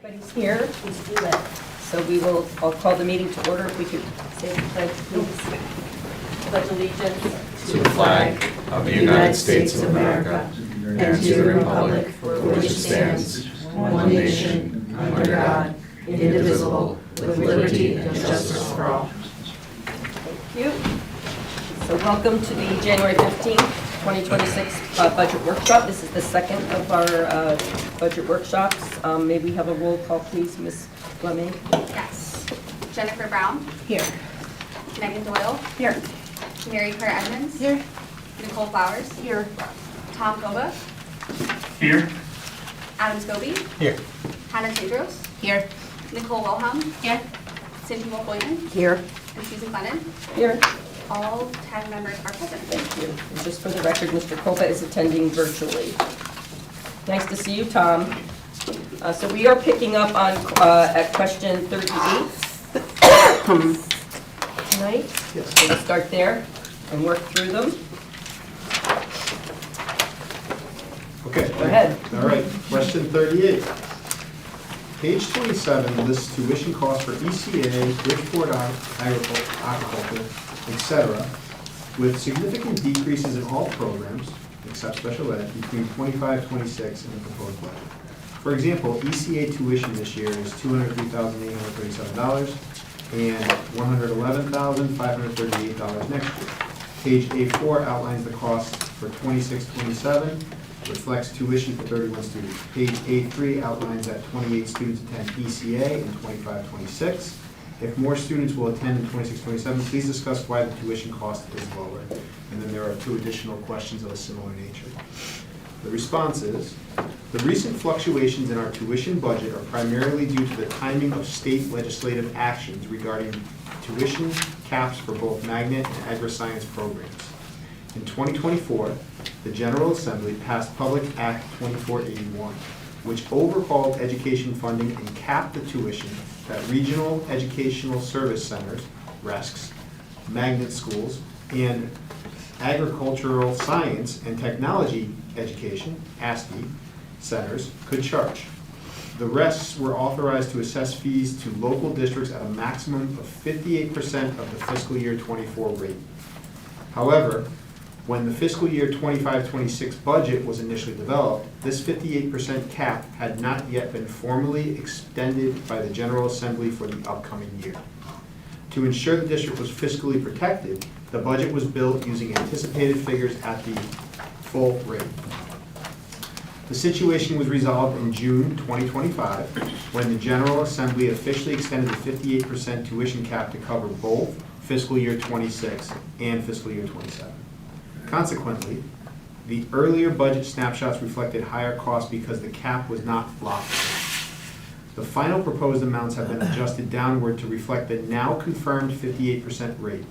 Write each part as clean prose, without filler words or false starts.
Everybody's here. Let's do that. So I'll call the meeting to order. If we could say the pledge, please. Pledge allegiance to the flag of the United States of America and to the republic for which it stands, one nation, under God, indivisible, with liberty and justice for all. Thank you. So welcome to the January 15th, 2026 budget workshop. This is the second of our budget workshops. May we have a roll call, please, Ms. Fleming? Yes. Jennifer Brown. Here. Megan Doyle. Here. Mary Claire Edmonds. Here. Nicole Flowers. Here. Tom Koba. Here. Adam Scobie. Here. Hannah Tedros. Here. Nicole Wilhelm. Here. Cindy Wolf-Boyden. Here. And Susan Glennon. Here. All 10 members are present. Thank you. And just for the record, Mr. Kopa is attending virtually. Nice to see you, Tom. So we are picking up on at question 38 tonight. Yes. So we'll start there and work through them. Okay. Go ahead. All right, question 38. Page 27 lists tuition costs for ECA, Bridgeport Agriculture, etc., with significant decreases in all programs, except special ed, between 25-26 and the proposed budget. For example, ECA tuition this year is $203,837 and $111,538 next year. Page A4 outlines the costs for 26-27, reflects tuition for 31 students. Page A3 outlines that 28 students attend ECA in 25-26. If more students will attend in 26-27, please discuss why the tuition cost is lower. And then there are two additional questions of a similar nature. The response is, the recent fluctuations in our tuition budget are primarily due to the timing of state legislative actions regarding tuition caps for both magnet and agri-science programs. In 2024, the General Assembly passed Public Act 2481, which overhauled education funding and capped the tuition that regional educational service centers, RESCs, magnet schools, and agricultural science and technology education, ASTE, centers could charge. The RESCs were authorized to assess fees to local districts at a maximum of 58% of the fiscal year 24 rate. However, when the fiscal year 25-26 budget was initially developed, this 58% cap had not yet been formally extended by the General Assembly for the upcoming year. To ensure the district was fiscally protected, the budget was built using anticipated figures at the full rate. The situation was resolved in June 2025 when the General Assembly officially extended the 58% tuition cap to cover both fiscal year 26 and fiscal year 27. Consequently, the earlier budget snapshots reflected higher costs because the cap was not locked in. The final proposed amounts have been adjusted downward to reflect the now confirmed 58% rate.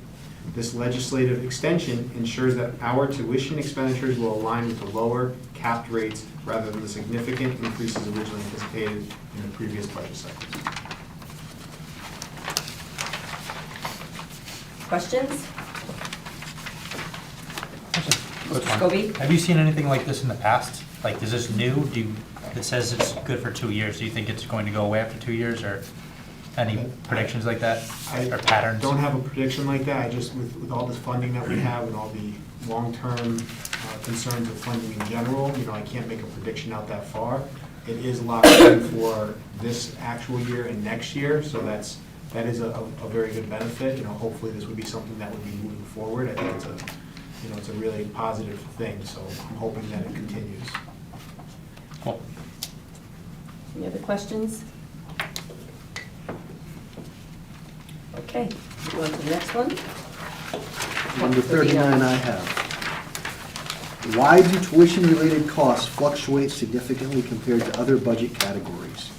This legislative extension ensures that our tuition expenditures will align with the lower capped rates rather than the significant increases originally anticipated in the previous budget cycles. Questions? Quick one. Scobie? Have you seen anything like this in the past? Like, is this new? It says it's good for 2 years. Do you think it's going to go away after 2 years, or any predictions like that, or patterns? I don't have a prediction like that. I just, with all this funding that we have and all the long-term concerns of funding in general, I can't make a prediction out that far. It is locked in for this actual year and next year, so that is a very good benefit. Hopefully this would be something that would be moving forward. I think it's a really positive thing, so I'm hoping that it continues. Cool. Any other questions? Okay, move on to the next one. Number 39 I have. Why do tuition-related costs fluctuate significantly compared to other budget categories?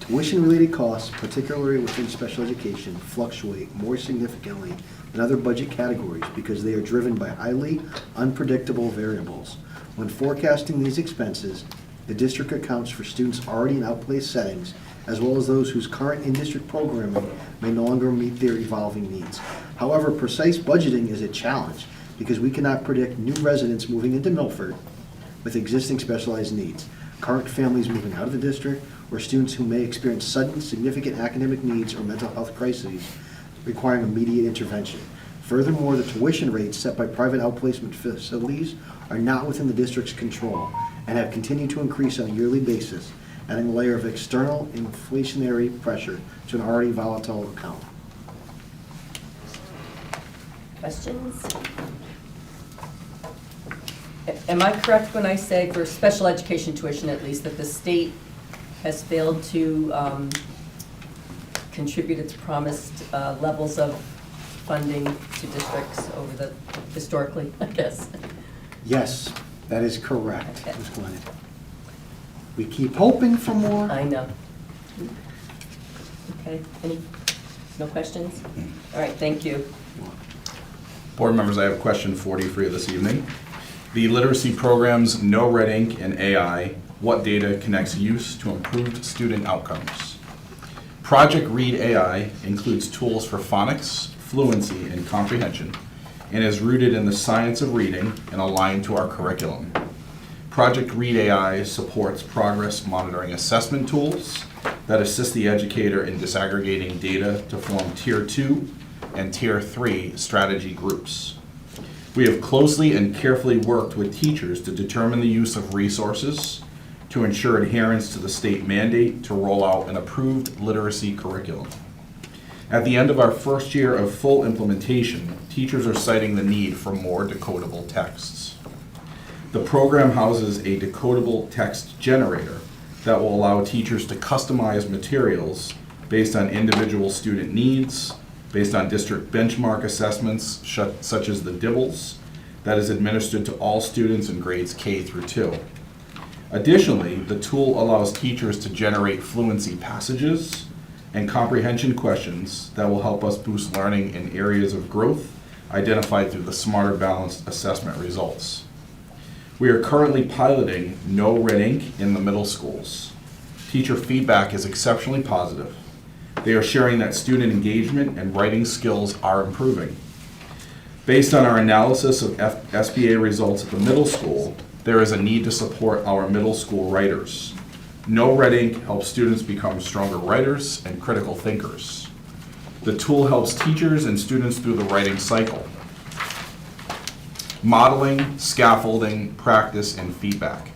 Tuition-related costs, particularly within special education, fluctuate more significantly than other budget categories because they are driven by highly unpredictable variables. When forecasting these expenses, the district accounts for students already in outplaced settings, as well as those whose current in-district programming may no longer meet their evolving needs. However, precise budgeting is a challenge because we cannot predict new residents moving into Milford with existing specialized needs. current families moving out of the district, or students who may experience sudden significant academic needs or mental health crises requiring immediate intervention. Furthermore, the tuition rates set by private outplacement facilities are not within the district's control and have continued to increase on a yearly basis, adding a layer of external inflationary pressure to an already volatile account. Questions? Am I correct when I say for special education tuition at least, that the state has failed to contribute its promised levels of funding to districts over the, historically, I guess? Yes, that is correct, Okay. Ms. Glennon. We keep hoping for more. I know. Okay, no questions? All right, thank you. Board members, I have a question for you this evening. The literacy programs No Red Ink and AI, what data connects use to improved student outcomes? Project Read AI includes tools for phonics, fluency, and comprehension, and is rooted in the science of reading and aligned to our curriculum. Project Read AI supports progress monitoring assessment tools that assist the educator in disaggregating data to form Tier 2 and Tier 3 strategy groups. We have closely and carefully worked with teachers to determine the use of resources to ensure adherence to the state mandate to roll out an approved literacy curriculum. At the end of our first year of full implementation, teachers are citing the need for more decodable texts. The program houses a decodable text generator that will allow teachers to customize materials based on individual student needs, based on district benchmark assessments such as the DIBELS that is administered to all students in grades K through 2. Additionally, the tool allows teachers to generate fluency passages and comprehension questions that will help us boost learning in areas of growth identified through the Smarter Balanced assessment results. We are currently piloting No Red Ink in the middle schools. Teacher feedback is exceptionally positive. They are sharing that student engagement and writing skills are improving. Based on our analysis of SBA results at the middle school, there is a need to support our middle school writers. No Red Ink helps students become stronger writers and critical thinkers. The tool helps teachers and students through the writing cycle. Modeling, scaffolding, practice, and feedback.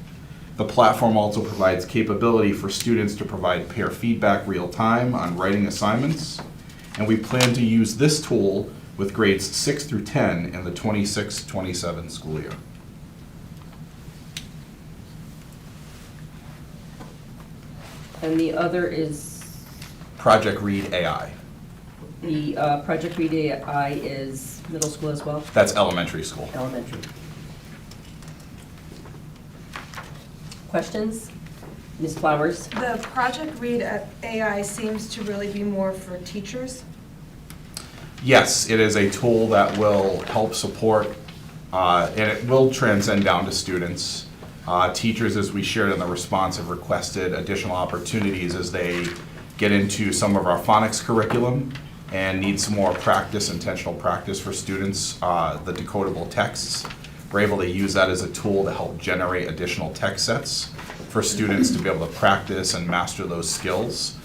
The platform also provides capability for students to provide peer feedback real time on writing assignments, and we plan to use this tool with grades 6 through 10 in the 26-27 school year. And the other is, Project Read AI. the Project Read AI is middle school as well? That's elementary school. Elementary. Questions? Ms. Flowers? The Project Read AI seems to really be more for teachers. Yes, it is a tool that will help support, and it will transcend down to students. Teachers, as we shared in the response, have requested additional opportunities as they get into some of our phonics curriculum and need some more practice, intentional practice for students. The decodable texts, we're able to use that as a tool to help generate additional text sets for students to be able to practice and master those skills.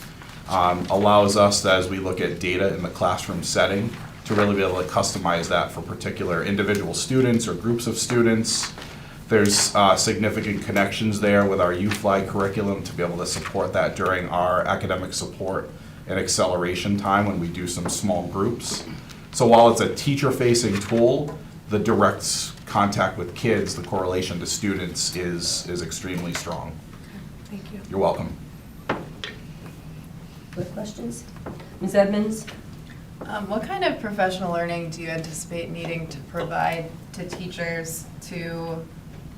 Allows us, as we look at data in the classroom setting, to really be able to customize that for particular individual students or groups of students. There's significant connections there with our U-Fly curriculum to be able to support that during our academic support and acceleration time when we do some small groups. So while it's a teacher-facing tool, the direct contact with kids, the correlation to students is extremely strong. Thank you. You're welcome. Other questions? Ms. Edmonds? What kind of professional learning do you anticipate needing to provide to teachers to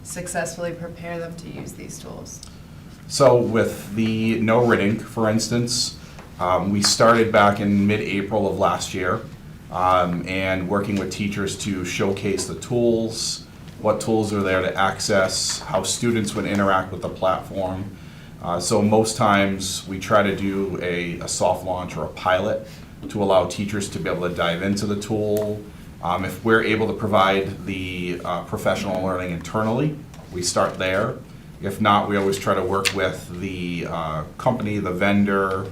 successfully prepare them to use these tools? So with the No Red Ink, for instance, we started back in mid-April of last year and working with teachers to showcase the tools, what tools are there to access, how students would interact with the platform. So most times we try to do a soft launch or a pilot to allow teachers to be able to dive into the tool. If we're able to provide the professional learning internally, we start there. If not, we always try to work with the company, the vendor,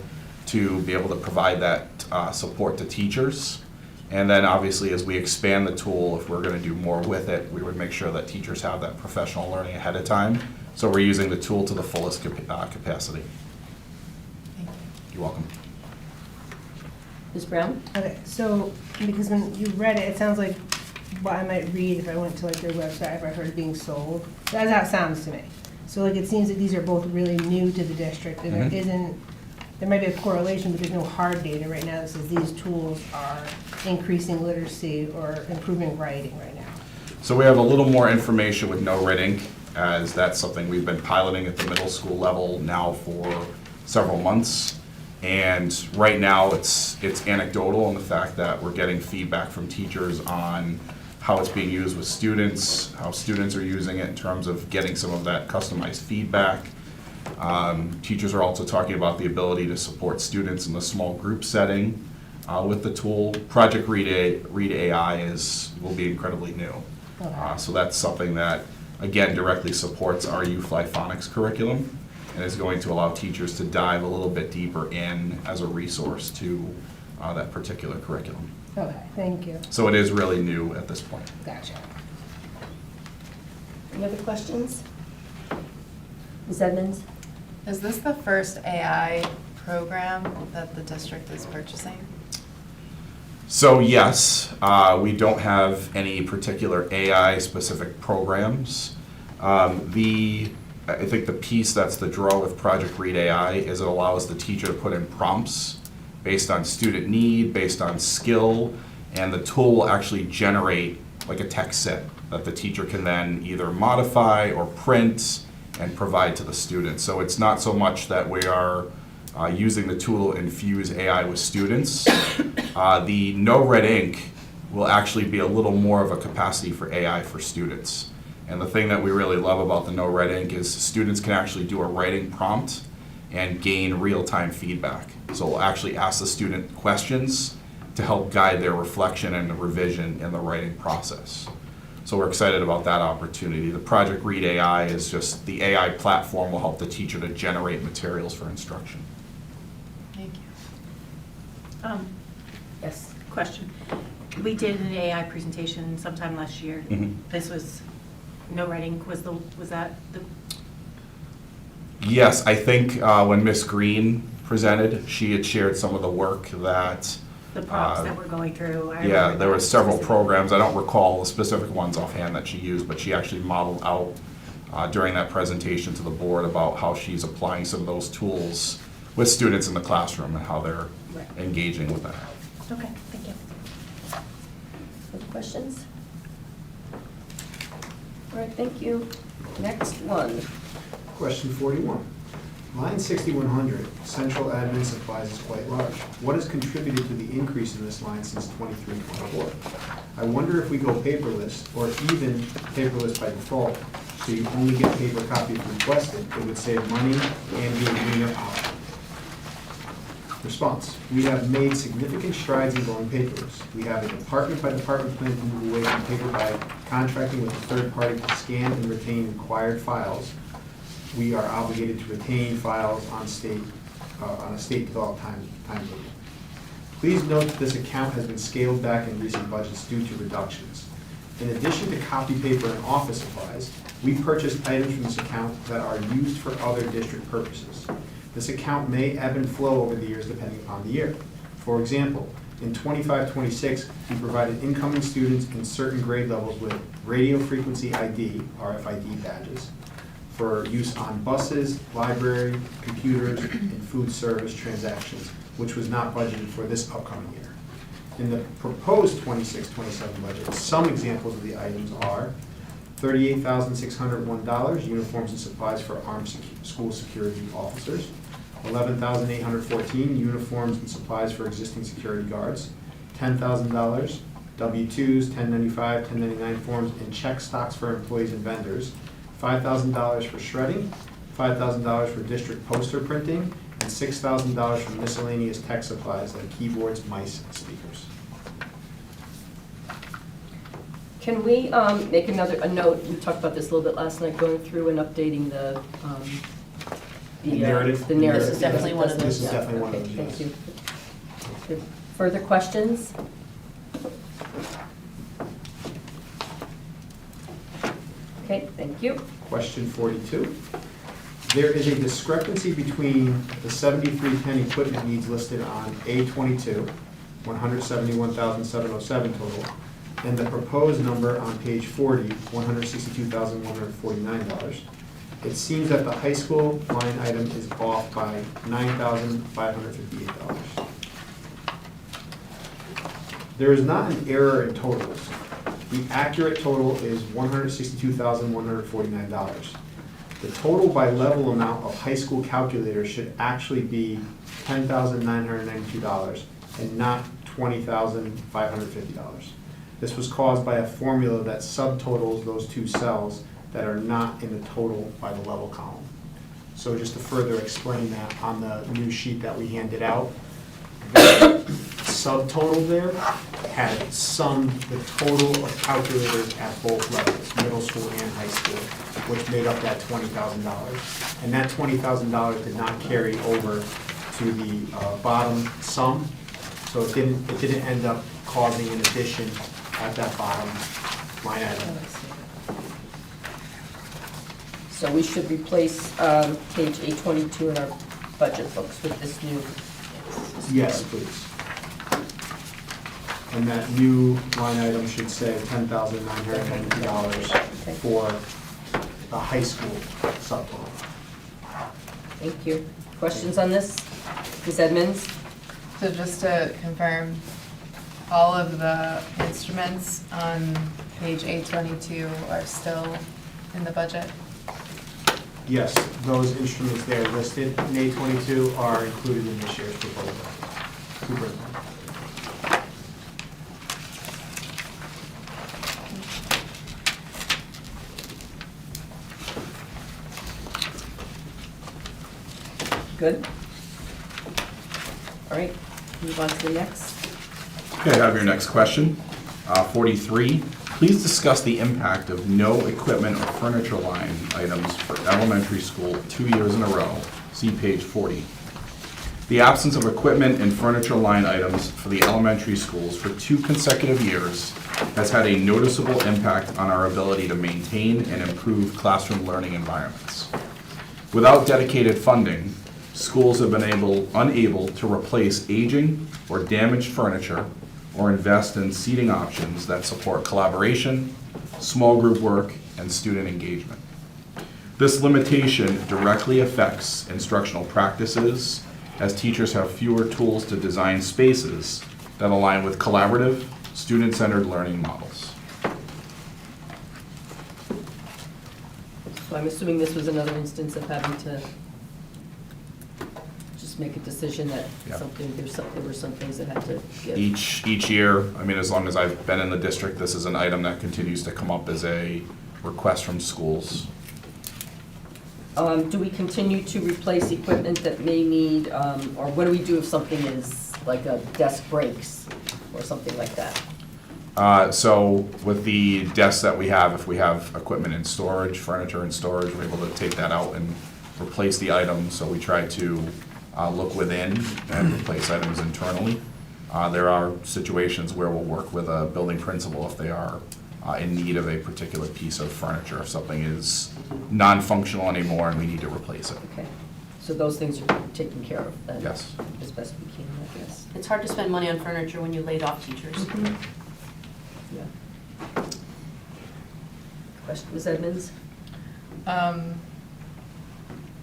to be able to provide that support to teachers. And then obviously, as we expand the tool, if we're going to do more with it, we would make sure that teachers have that professional learning ahead of time. So we're using the tool to the fullest capacity. Thank you. You're welcome. Ms. Brown? Okay, so, because when you read it, it sounds like what I might read if I went to like their website, if I heard it being sold. That's how it sounds to me. So like, it seems that these are both really new to the district, and there isn't, there might be a correlation, but there's no hard data right now that says these tools are increasing literacy or improving writing right now. So we have a little more information with No Red Ink, as that's something we've been piloting at the middle school level now for several months. And right now, it's anecdotal in the fact that we're getting feedback from teachers on how it's being used with students, how students are using it in terms of getting some of that customized feedback. Teachers are also talking about the ability to support students in the small group setting with the tool. Project Read AI will be incredibly new. So that's something that, again, directly supports our U-Fly Phonics curriculum and is going to allow teachers to dive a little bit deeper in as a resource to that particular curriculum. Okay, thank you. So it is really new at this point. Gotcha. Any other questions? Ms. Edmonds? Is this the first AI program that the district is purchasing? So yes, we don't have any particular AI-specific programs. I think the piece that's the draw with Project Read AI is it allows the teacher to put in prompts based on student need, based on skill, and the tool will actually generate like a text set that the teacher can then either modify or print and provide to the student. So it's not so much that we are using the tool to infuse AI with students. The No Red Ink will actually be a little more of a capacity for AI for students. And the thing that we really love about the No Red Ink is students can actually do a writing prompt and gain real-time feedback. So we'll actually ask the student questions to help guide their reflection and the revision in the writing process. So we're excited about that opportunity. The Project Read AI is just, the AI platform will help the teacher to generate materials for instruction. Thank you. Yes. Question. We did an AI presentation sometime last year. This was No Writing, was that the? Yes, I think when Ms. Green presented, she had shared some of the work that The prompts that we're going through. I yeah, remember there were that several specifically. programs. I don't recall the specific ones offhand that she used, but she actually modeled out during that presentation to the board about how she's applying some of those tools with students in the classroom and how they're Right. engaging with that. Okay, thank you. Other questions? All right, thank you. Next one. Question 41. Line 6100, central admin supplies is quite large. What has contributed to the increase in this line since 23-24? I wonder if we go paperless, or even paperless by default, so you only get paper copies requested, it would save money and be a greener option. Response: we have made significant strides in going paperless. We have a department-by-department plan to move away from paper by contracting with a third party to scan and retain required files. We are obligated to retain files on a state-developed timetable. Please note that this account has been scaled back in recent budgets due to reductions. In addition to copy paper and office supplies, we purchase items from this account that are used for other district purposes. This account may ebb and flow over the years depending upon the year. For example, in 25-26, we provided incoming students in certain grade levels with radio frequency ID, RFID badges, for use on buses, library, computers, and food service transactions, which was not budgeted for this upcoming year. In the proposed 26-27 budget, some examples of the items are $38,601, uniforms and supplies for armed school security officers, $11,814, uniforms and supplies for existing security guards, $10,000, W-2s, 1095, 1099 forms, and check stocks for employees and vendors, $5,000 for shredding, $5,000 for district poster printing, and $6,000 for miscellaneous tech supplies like keyboards, mice, and speakers. Can we make a note, we talked about this a little bit last night, going through and updating the narrative. The narrative. This is definitely one of those. This is Yeah, definitely one of okay, those, yes. Thank you. Further questions? Okay, thank you. Question 42. There is a discrepancy between the 7310 equipment needs listed on A22, $171,707 total, and the proposed number on page 40, $162,149. It seems that the high school line item is off by $9,558. There is not an error in totals. The accurate total is $162,149. The total by level amount of high school calculators should actually be $10,992 and not $20,550. This was caused by a formula that subtotals those two cells that are not in the total by the level column. So just to further explain that, on the new sheet that we handed out, the subtotal there had summed the total of calculators at both levels, middle school and high school, which made up that $20,000. And that $20,000 did not carry over to the bottom sum, so it didn't end up causing an addition at that bottom line item. So we should replace page 822 in our budget books with this new. Yes, please. And that new line item should say $10,990 for the high school subtotal. Thank you. Questions on this? Ms. Edmonds? So just to confirm, all of the instruments on page 822 are still in the budget? Yes, those instruments there listed in A22 are included in this year's proposal. Superintendent. Good? All right, move on to the next. Okay, I have your next question. 43, please discuss the impact of no equipment or furniture line items for elementary school 2 years in a row. See page 40. The absence of equipment and furniture line items for the elementary schools for 2 consecutive years has had a noticeable impact on our ability to maintain and improve classroom learning environments. Without dedicated funding, schools have been unable to replace aging or damaged furniture or invest in seating options that support collaboration, small group work, and student engagement. This limitation directly affects instructional practices as teachers have fewer tools to design spaces that align with collaborative, student-centered learning models. So I'm assuming this was another instance of having to just make a decision that Yeah. there were some things that had to give. Each year, I mean, as long as I've been in the district, this is an item that continues to come up as a request from schools. Do we continue to replace equipment that may need, or what do we do if something is, like a desk breaks or something like that? So with the desks that we have, if we have equipment in storage, furniture in storage, we're able to take that out and replace the item. So we try to look within and replace items internally. There are situations where we'll work with a building principal if they are in need of a particular piece of furniture, if something is non-functional anymore and we need to replace it. Okay, so those things are taken care of then? Yes. As best we can, I guess. It's hard to spend money on furniture when you laid off teachers. Yeah. Question, Ms. Edmonds?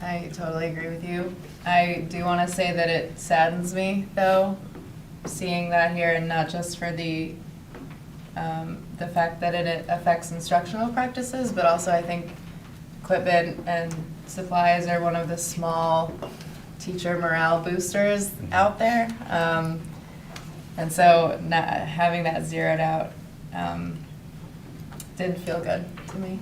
I totally agree with you. I do want to say that it saddens me, though, seeing that here, and not just for the fact that it affects instructional practices, but also I think equipment and supplies are one of the small teacher morale boosters out there. And so not having that zeroed out didn't feel good to me.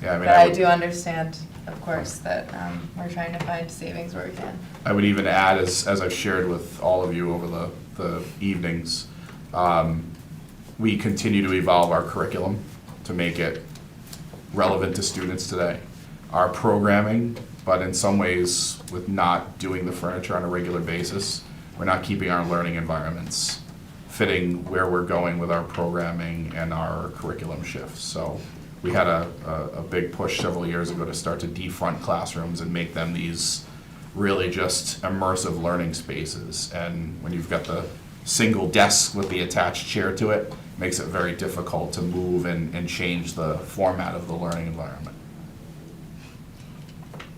Yeah, I mean, But I do understand, of course, that we're trying to find savings where we can. I would even add, as I've shared with all of you over the evenings, we continue to evolve our curriculum. to make it relevant to students today. Our programming, but in some ways with not doing the furniture on a regular basis, we're not keeping our learning environments fitting where we're going with our programming and our curriculum shifts. So we had a big push several years ago to start to defront classrooms and make them these really just immersive learning spaces. And when you've got the single desk with the attached chair to it, makes it very difficult to move and change the format of the learning environment.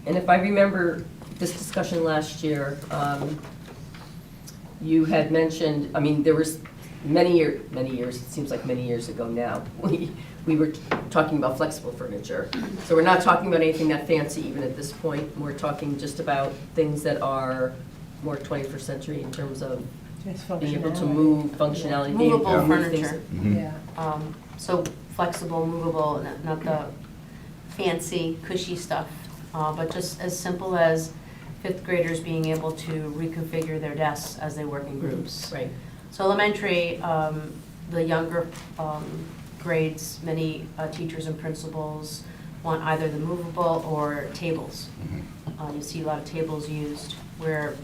And if I remember this discussion last year, you had mentioned, I mean, there was many years, it seems like many years ago now, we were talking about flexible furniture. So we're not talking about anything that fancy even at this point. We're talking just about things that are more 21st century in terms of Just being able to functionality. move, functionality. being able to Movable move things. furniture. Yeah. So flexible, movable, not the fancy, cushy stuff, but just as simple as fifth graders being able to reconfigure their desks as they work in groups. Right. So elementary, the younger grades, many teachers and principals want either the movable or tables. You see a lot of tables used where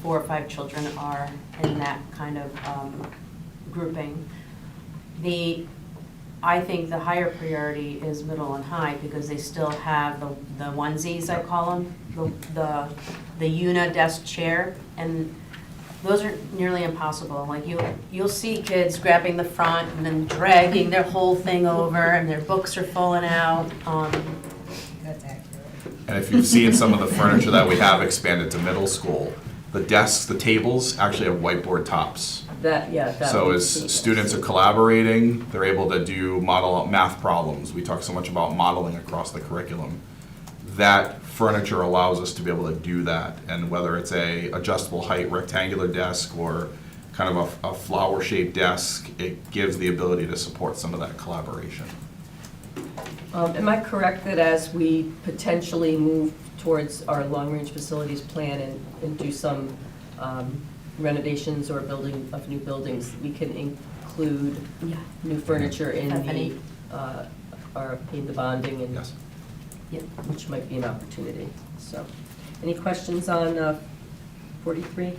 4 or 5 children are in that kind of grouping. I think the higher priority is middle and high because they still have the onesies, I call them, the Una desk chair, and those are nearly impossible. Like you'll see kids grabbing the front and then dragging their whole thing over, and their books are falling out. That's accurate. And if you've seen some of the furniture that we have expanded to middle school, the desks, the tables actually have whiteboard tops. That So would as be- students are collaborating, they're able to do model math problems. We talk so much about modeling across the curriculum. That furniture allows us to be able to do that. And whether it's a adjustable height rectangular desk or kind of a flower-shaped desk, it gives the ability to support some of that collaboration. Am I correct that as we potentially move towards our long-range facilities plan and do some renovations or building of new buildings, we can include new furniture in Definitely. in the bonding and, Yes. which might be an opportunity, so. Any questions on 43?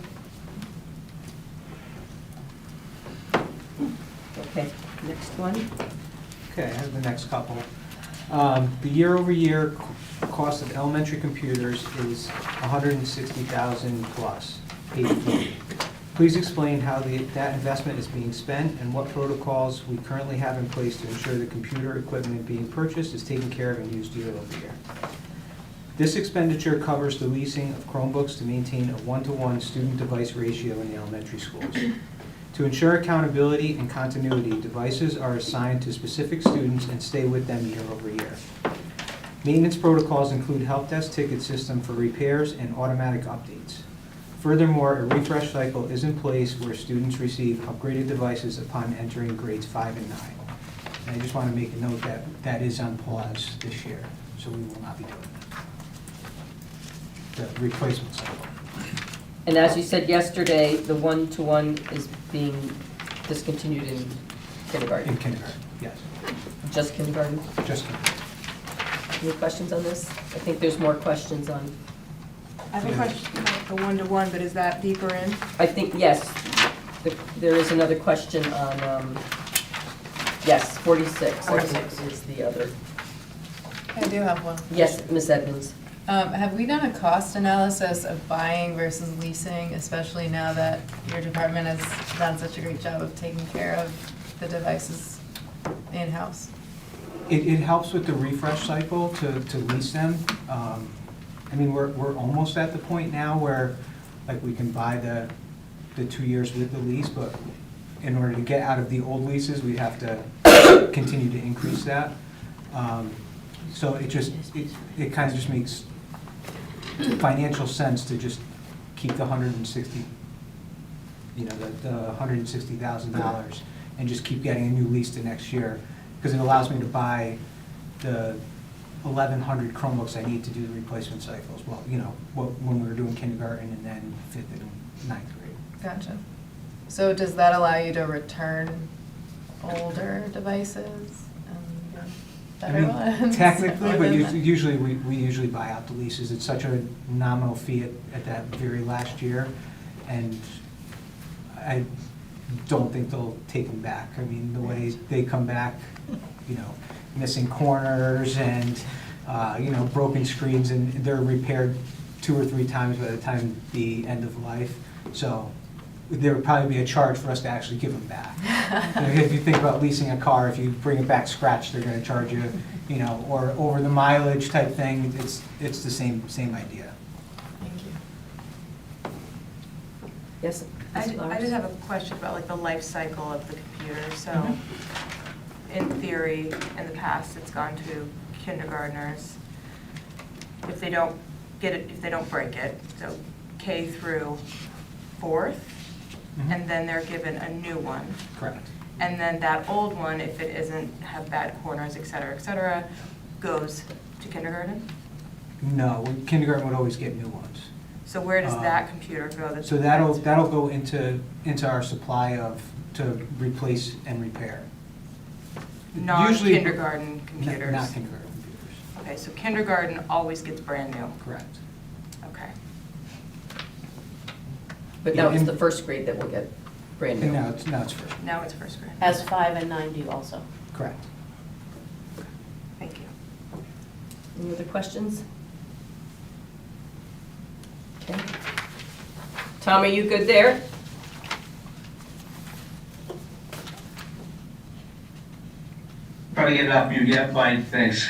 Okay, next one. Okay, I have the next couple. The year-over-year cost of elementary computers is $160,000 plus, page 40. Please explain how that investment is being spent and what protocols we currently have in place to ensure the computer equipment being purchased is taken care of and used year over year. This expenditure covers the leasing of Chromebooks to maintain a 1-to-1 student device ratio in the elementary schools. To ensure accountability and continuity, devices are assigned to specific students and stay with them year over year. Maintenance protocols include help desk ticket system for repairs and automatic updates. Furthermore, a refresh cycle is in place where students receive upgraded devices upon entering grades 5 and 9. And I just want to make a note that that is on pause this year, so we will not be doing that. The replacement cycle. And as you said yesterday, the 1-to-1 is being discontinued in kindergarten. In kindergarten, yes, Just kindergarten? just kindergarten. Any questions on this? I think there's more questions on, I have a question about the 1-to-1, but is that deeper in? I think, yes, there is another question on, yes, 46. I think 46. is the other. I do have one. Yes, Ms. Edmonds. Have we done a cost analysis of buying versus leasing, especially now that your department has done such a great job of taking care of the devices in-house? It helps with the refresh cycle to lease them. I mean, we're almost at the point now where, like, we can buy the 2 years with the lease, but in order to get out of the old leases, we have to continue to increase that. So it kind of just makes financial sense to just keep the $160,000 and just keep getting a new lease the next year, because it allows me to buy the 1,100 Chromebooks I need to do the replacement cycles. Well, when we were doing kindergarten and then 5th and 9th grade. Gotcha. So does that allow you to return older devices? better ones. Technically, but Other than- usually, we usually buy out the leases. It's such a nominal fee at that very last year, and I don't think they'll take them back. I mean, the way they come back, you know, missing corners and, you know, broken screens, and they're repaired 2 or 3 times by the time the end of life. So there would probably be a charge for us to actually give them back. If you think about leasing a car, if you bring it back scratched, they're gonna charge you, you know, or over the mileage type thing. It's the same idea. Thank you. Yes? I Ms. Flowers? did have a question about like the life cycle of the computer. So in theory, in the past, it's gone to kindergartners. If they don't get it, if they don't break it, so K through 4th, Mhm. and then they're given a new one. Correct. And then that old one, if it isn't have bad corners, et cetera, goes to kindergarten? No, kindergarten would always get new ones. So where does Uh, that computer go? That's- So that'll go into our supply to replace and repair. Usually- Non-kindergarten computers? Not kindergarten computers, Okay, so kindergarten always gets brand new? correct. Okay. But now it's the first grade that will get brand And new. now it's first, Now it's first grade. As 5 and 9 do also. correct. Thank you. Any other questions? Okay. Tom, are you good there? Trying to get it off mute, yeah, fine, thanks.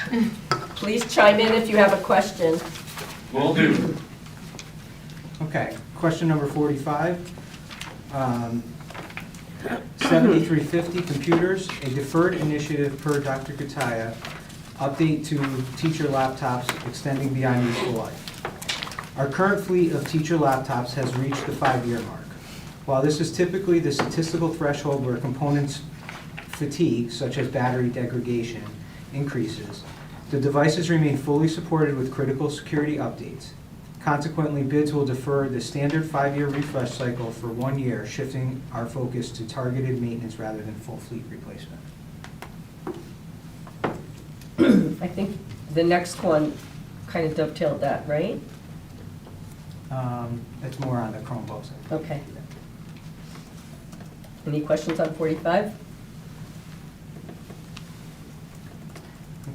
Please chime in if you have a question. Will do. Okay, question number 45. 7350 computers, a deferred initiative per Dr. Kataya, update to teacher laptops extending beyond useful life. Our current fleet of teacher laptops has reached the 5-year mark. While this is typically the statistical threshold where components fatigue, such as battery degradation, increases, the devices remain fully supported with critical security updates. Consequently, bids will defer the standard 5-year refresh cycle for 1 year, shifting our focus to targeted maintenance rather than full fleet replacement. I think the next one kind of dovetailed that, right? It's more on the Chromebooks. Okay. Any questions on 45?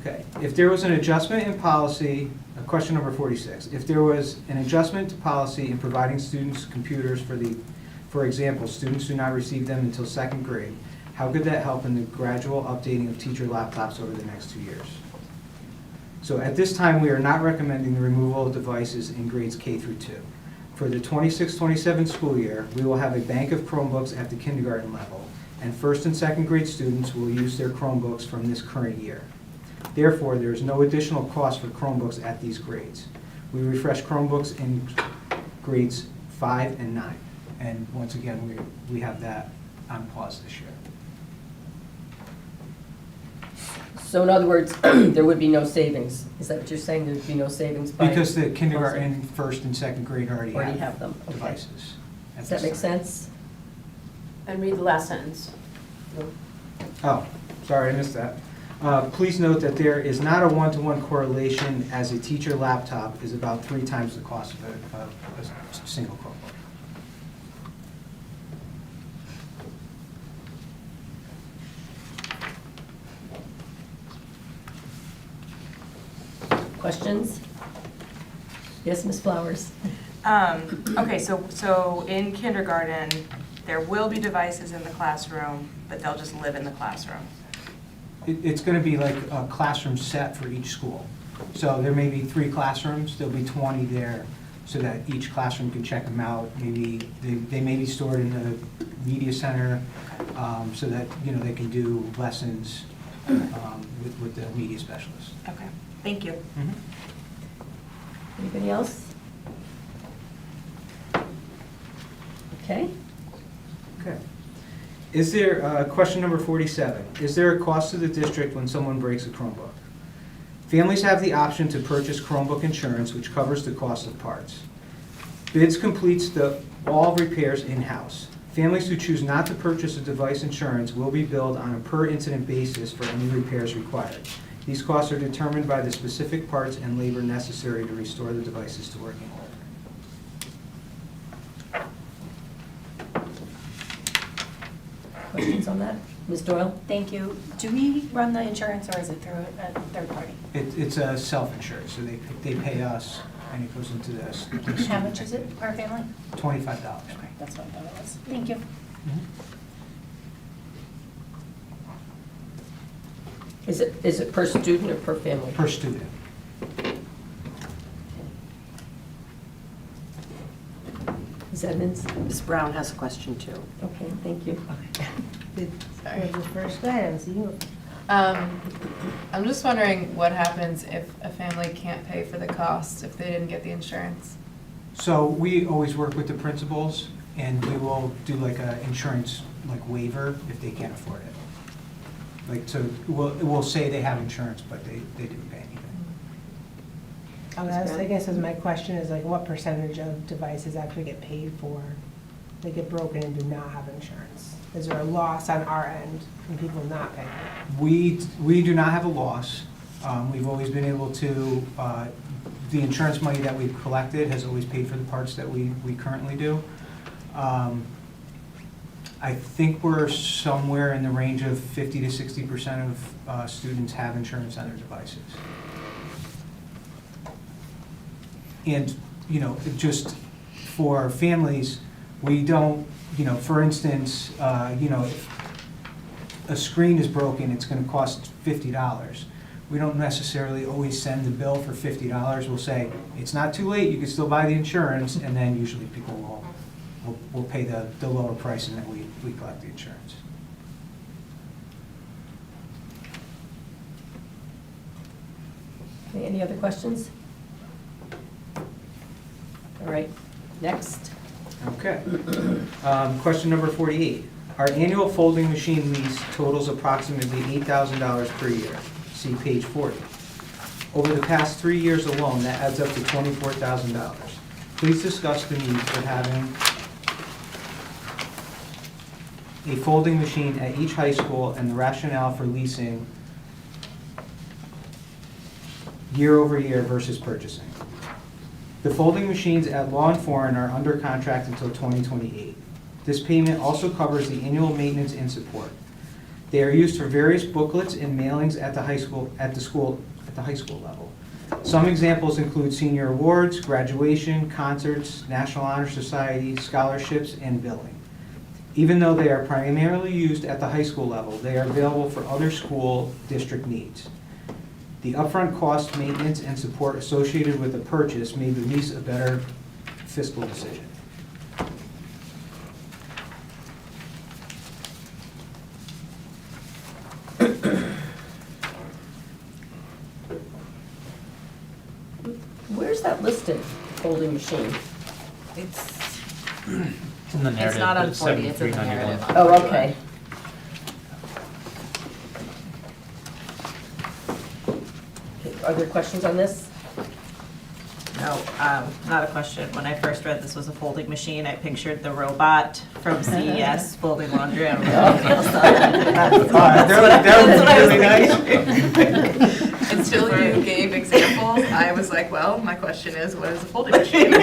Okay, if there was an adjustment in policy, question number 46, if there was an adjustment to policy in providing students computers for example, students do not receive them until 2nd grade, how could that help in the gradual updating of teacher laptops over the next 2 years? So at this time, we are not recommending the removal of devices in grades K through 2. For the 26-27 school year, we will have a bank of Chromebooks at the kindergarten level, and 1st and 2nd grade students will use their Chromebooks from this current year. Therefore, there is no additional cost for Chromebooks at these grades. We refresh Chromebooks in grades 5 and 9. And once again, we have that on pause this year. So in other words, there would be no savings. Is that what you're saying? There'd be no savings by? Because the kindergarten, 1st and 2nd grade already Already have them, okay. devices. at Does that this make time. sense? And read the last sentence. Oh, sorry, I missed that. Please note that there is not a one-to-one correlation, as a teacher laptop is about 3 times the cost of a single Chromebook. Questions? Yes, Ms. Flowers? Okay, so in kindergarten, there will be devices in the classroom, but they'll just live in the classroom. It's going to be like a classroom set for each school. So there may be 3 classrooms, there'll be 20 there, so that each classroom can check them out. Maybe they may be stored in the media center, so that, you know, they can do lessons with the media specialist. Okay, thank you. Anybody else? Okay. Okay. Is there, question number 47, is there a cost to the district when someone breaks a Chromebook? Families have the option to purchase Chromebook insurance, which covers the cost of parts. Bids completes all repairs in-house. Families who choose not to purchase a device insurance will be billed on a per-incident basis for any repairs required. These costs are determined by the specific parts and labor necessary to restore the devices to working order. Questions on that? Ms. Doyle? Thank you. Do we run the insurance or is it through a third party? It's a self-insured, so they pay us, and it goes into this. How much is it per family? $25. Okay, that's what I thought it was. Thank you. Is it per student or per family? Per student. Ms. Edmonds? Ms. Brown has a question too. Okay, thank you. Sorry. The first go ahead, MC. I'm just wondering what happens if a family can't pay for the cost if they didn't get the insurance? So we always work with the principals, and we will do like a insurance like waiver if they can't afford it. Like, so we'll say they have insurance, but they didn't pay anything. I guess is my question is like, what percentage of devices actually get paid for? They get broken and do not have insurance? Is there a loss on our end from people not paying? We do not have a loss. We've always been able to, the insurance money that we've collected has always paid for the parts that we currently do. I think we're somewhere in the range of 50 to 60% of students have insurance on their devices. And, you know, just for families, we don't, you know, for instance, you know, if a screen is broken, it's going to cost $50. We don't necessarily always send the bill for $50. We'll say, it's not too late, you can still buy the insurance, and then usually people will pay the lower price, and then we collect the insurance. Okay, any other questions? All right, next. Okay. Question number 48. Our annual folding machine lease totals approximately $8,000 per year. See page 40. Over the past 3 years alone, that adds up to $24,000. Please discuss the need for having a folding machine at each high school and the rationale for leasing year over year versus purchasing. The folding machines at Law and Foreign are under contract until 2028. This payment also covers the annual maintenance and support. They are used for various booklets and mailings at the high school level. Some examples include senior awards, graduation, concerts, National Honor Society, scholarships, and billing. Even though they are primarily used at the high school level, they are available for other school district needs. The upfront cost, maintenance, and support associated with the purchase made the lease a better fiscal decision. Where's that listed, folding machine? It's in the narrative. It's not on but 40, it's in the 7391. narrative. Oh, okay. Okay, are there questions on this? No, not a question. When I first read this was a folding machine, I pictured the robot from CES folding laundry. I don't know if anything else. That would be really nice. Until you gave examples, I was like, well, my question is, what is a folding machine?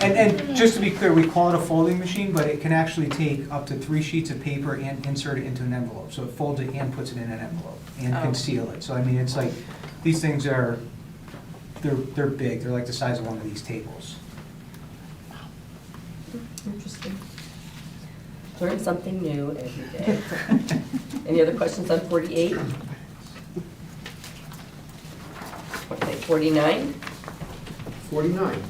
And just to be clear, we call it a folding machine, but it can actually take up to 3 sheets of paper and insert it into an envelope. So it folds it and puts it in an envelope and can seal it. So I mean, it's like, these things are, they're big. They're like the size of one of these tables. Interesting. Learn something new every day. Any other questions on 48? Okay, 49? 49.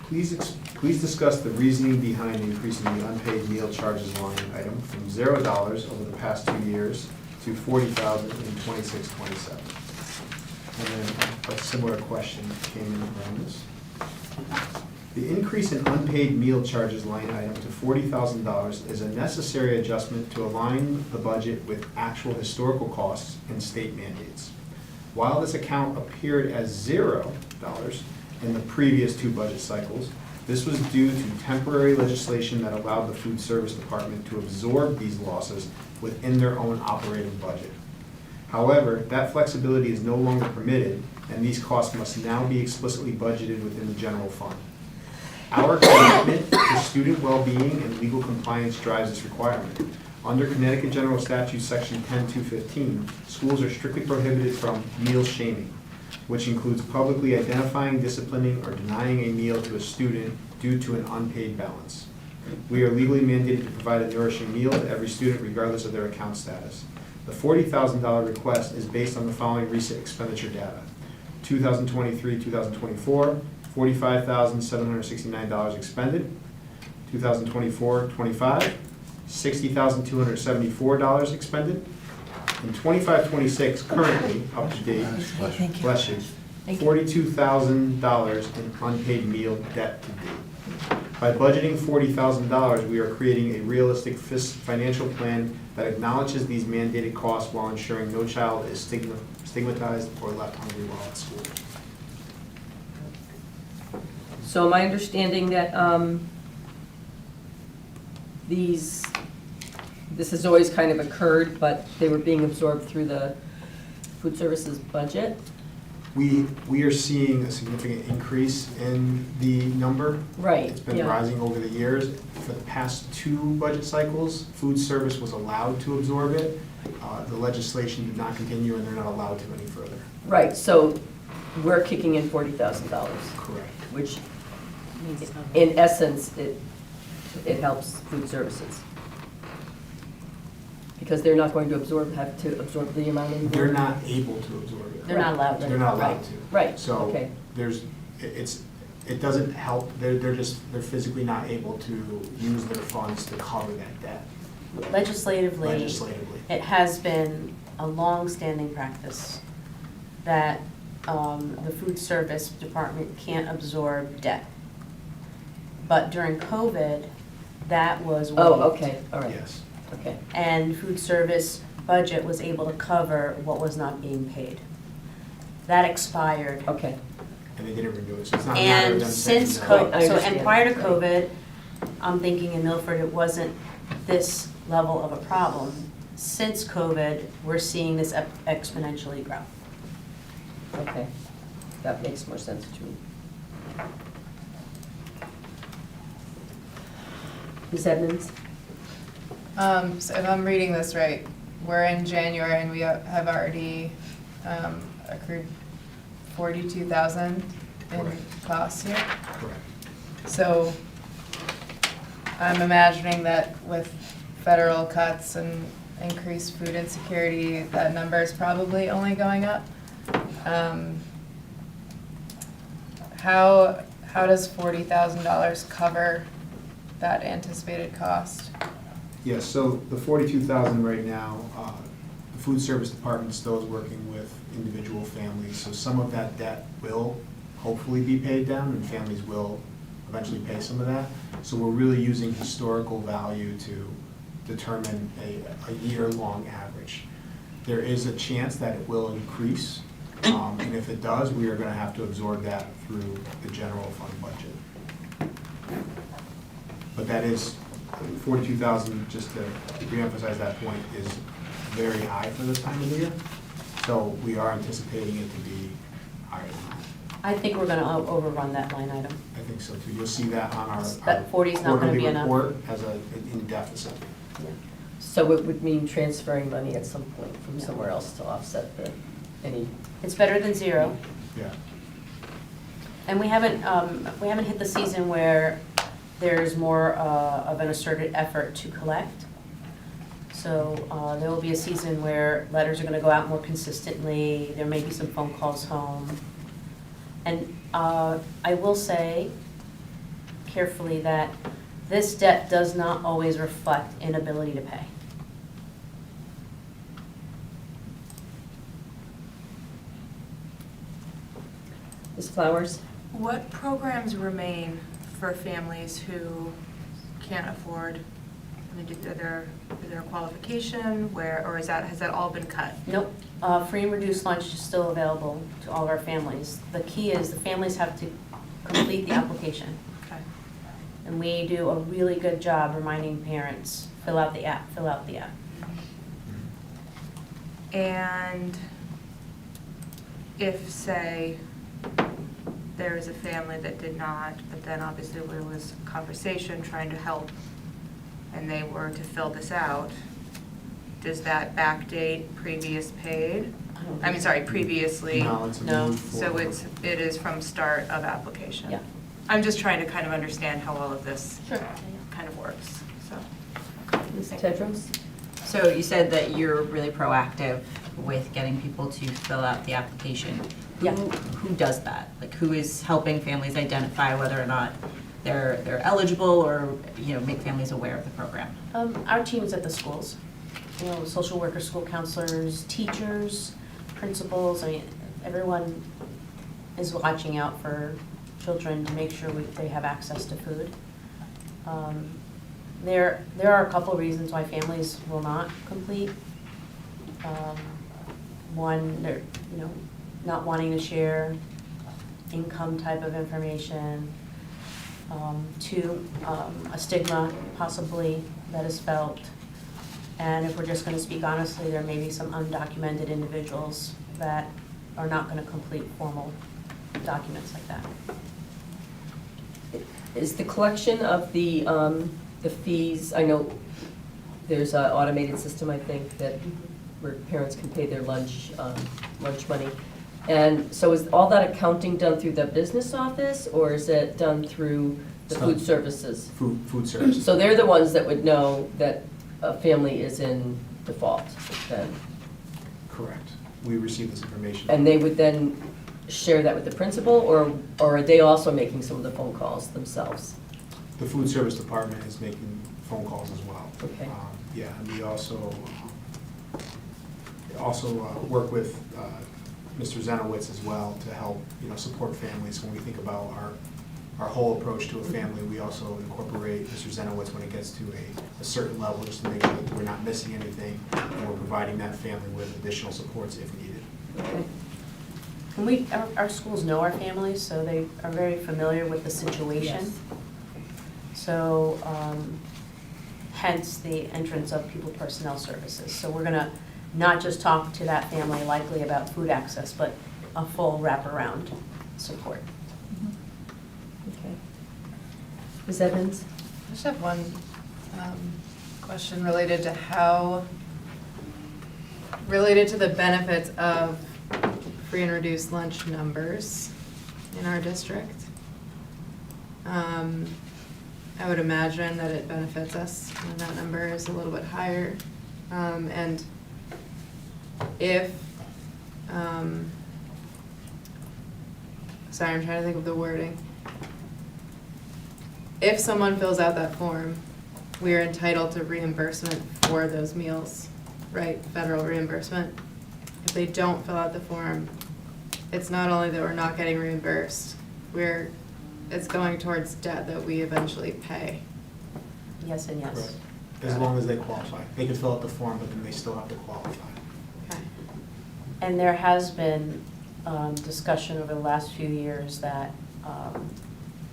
Please discuss the reasoning behind increasing the unpaid meal charges line item from $0 over the past 2 years to $40,000 in 26-27. And then a similar question came in around this. The increase in unpaid meal charges line item to $40,000 is a necessary adjustment to align the budget with actual historical costs and state mandates. While this account appeared as $0 in the previous 2 budget cycles, this was due to temporary legislation that allowed the food service department to absorb these losses within their own operating budget. However, that flexibility is no longer permitted, and these costs must now be explicitly budgeted within the general fund. Our commitment to student well-being and legal compliance drives this requirement. Under Connecticut General Statute, Section 10215, schools are strictly prohibited from meal shaming, which includes publicly identifying, disciplining, or denying a meal to a student due to an unpaid balance. We are legally mandated to provide a nourishing meal to every student regardless of their account status. The $40,000 request is based on the following recent expenditure data. 2023-2024, $45,769 expended. 2024-25, $60,274 expended. In 25-26, currently, up to date, bless you, $42,000 in unpaid meal debt to date. By budgeting $40,000, we are creating a realistic financial plan that acknowledges these mandated costs while ensuring no child is stigmatized or left hungry while at school. So my understanding that this has always kind of occurred, but they were being absorbed through the food services budget? We are seeing a significant increase in the number. Right. It's been yeah. rising over the years. For the past 2 budget cycles, food service was allowed to absorb it. The legislation did not continue, and they're not allowed to any further. Right, so we're kicking in $40,000. Correct. Which, in essence, it helps food services. Because they're not going to have to absorb the amount anymore. They're not able to absorb it. They're not allowed to. They're not allowed Right. to. Right, So okay. it doesn't help, they're physically not able to use their funds to cover that debt Legislatively, legislatively. it has been a long-standing practice that the food service department can't absorb debt. But during COVID, that was waived. Oh, okay, all right. Yes. Okay. And food service budget was able to cover what was not being paid. That expired. Okay. And they didn't renew it, so it's not a matter of And them saying since no. Right, I and understand. prior to COVID, I'm thinking in Milford, it wasn't this level of a problem. Since COVID, we're seeing this exponentially grow. Okay. That makes more sense to me. Ms. Edmonds? So if I'm reading this right, we're in January and we have already accrued 42,000 in Correct. costs here. Correct. So I'm imagining that with federal cuts and increased food insecurity, that number is probably only going up. How does $40,000 cover that anticipated cost? Yes, so the 42,000 right now, the food service department still is working with individual families, so some of that debt will hopefully be paid down, and families will eventually pay some of that. So we're really using historical value to determine a year-long average. There is a chance that it will increase, and if it does, we are gonna have to absorb that through the general fund budget. But that is, 42,000, just to reemphasize that point, is very high for this time of the year. So we are anticipating it to be higher than that. I think we're gonna overrun that line item. I think so too. You'll see that on our That 40 is not gonna be enough. quarterly report as in deficit. So it would mean transferring money at some point from somewhere else to offset any, It's better than zero. Yeah. And we haven't hit the season where there's more of an asserted effort to collect. So there will be a season where letters are gonna go out more consistently, there may be some phone calls home. And I will say carefully that this debt does not always reflect inability to pay. Ms. Flowers? What programs remain for families who can't afford? I mean, is there a qualification or has that all been cut? Nope, free and reduced lunch is still available to all of our families. The key is the families have to complete the application. Okay. And we do a really good job reminding parents, fill out the app, fill out the app. And if, say, there is a family that did not, but then obviously there was conversation trying to help, and they were to fill this out, does that backdate previous paid? I mean, sorry, previously? No, it's a No. move So forward. it is from start of application? Yeah. I'm just trying to kind of understand how all of this Sure. kind of works, so. Ms. Tedros? So you said that you're really proactive with getting people to fill out the application. Yeah. Who does that? Like, who is helping families identify whether or not they're eligible, or, make families aware of the program? Our teams at the schools, social workers, school counselors, teachers, principals, I mean, everyone is watching out for children to make sure they have access to food. There are a couple of reasons why families will not complete. One, they're, not wanting to share income type of information. Two, a stigma possibly that is felt. And if we're just going to speak honestly, there may be some undocumented individuals that are not going to complete formal documents like that. Is the collection of the fees, I know there's an automated system, I think, that where parents can pay their lunch money. And so is all that accounting done through the business office, or is it done through the food services? Food services. So they're the ones that would know that a family is in default then? Correct. We receive this information. And they would then share that with the principal, or are they also making some of the phone calls themselves? The food service department is making phone calls as well. Okay. Yeah, and we also work with Mr. Zenowitz as well to help, support families. When we think about our whole approach to a family, we also incorporate Mr. Zenowitz when it gets to a certain level, just to make sure that we're not missing anything, and we're providing that family with additional supports if needed. Okay. And our schools know our families, so they are very familiar with the situation. Yes. So, hence the entrance of people personnel services. So we're gonna not just talk to that family likely about food access, but a full wraparound support. Okay. Ms. Evans? I just have one question related to the benefits of free and reduced lunch numbers in our district. I would imagine that it benefits us when that number is a little bit higher. And if, sorry, I'm trying to think of the wording. If someone fills out that form, we are entitled to reimbursement for those meals, right? Federal reimbursement. If they don't fill out the form, it's not only that we're not getting reimbursed, it's going towards debt that we eventually pay. Yes and yes. Correct. As long as they qualify. They can fill out the form, but then they still have to qualify. Okay. And there has been discussion over the last few years that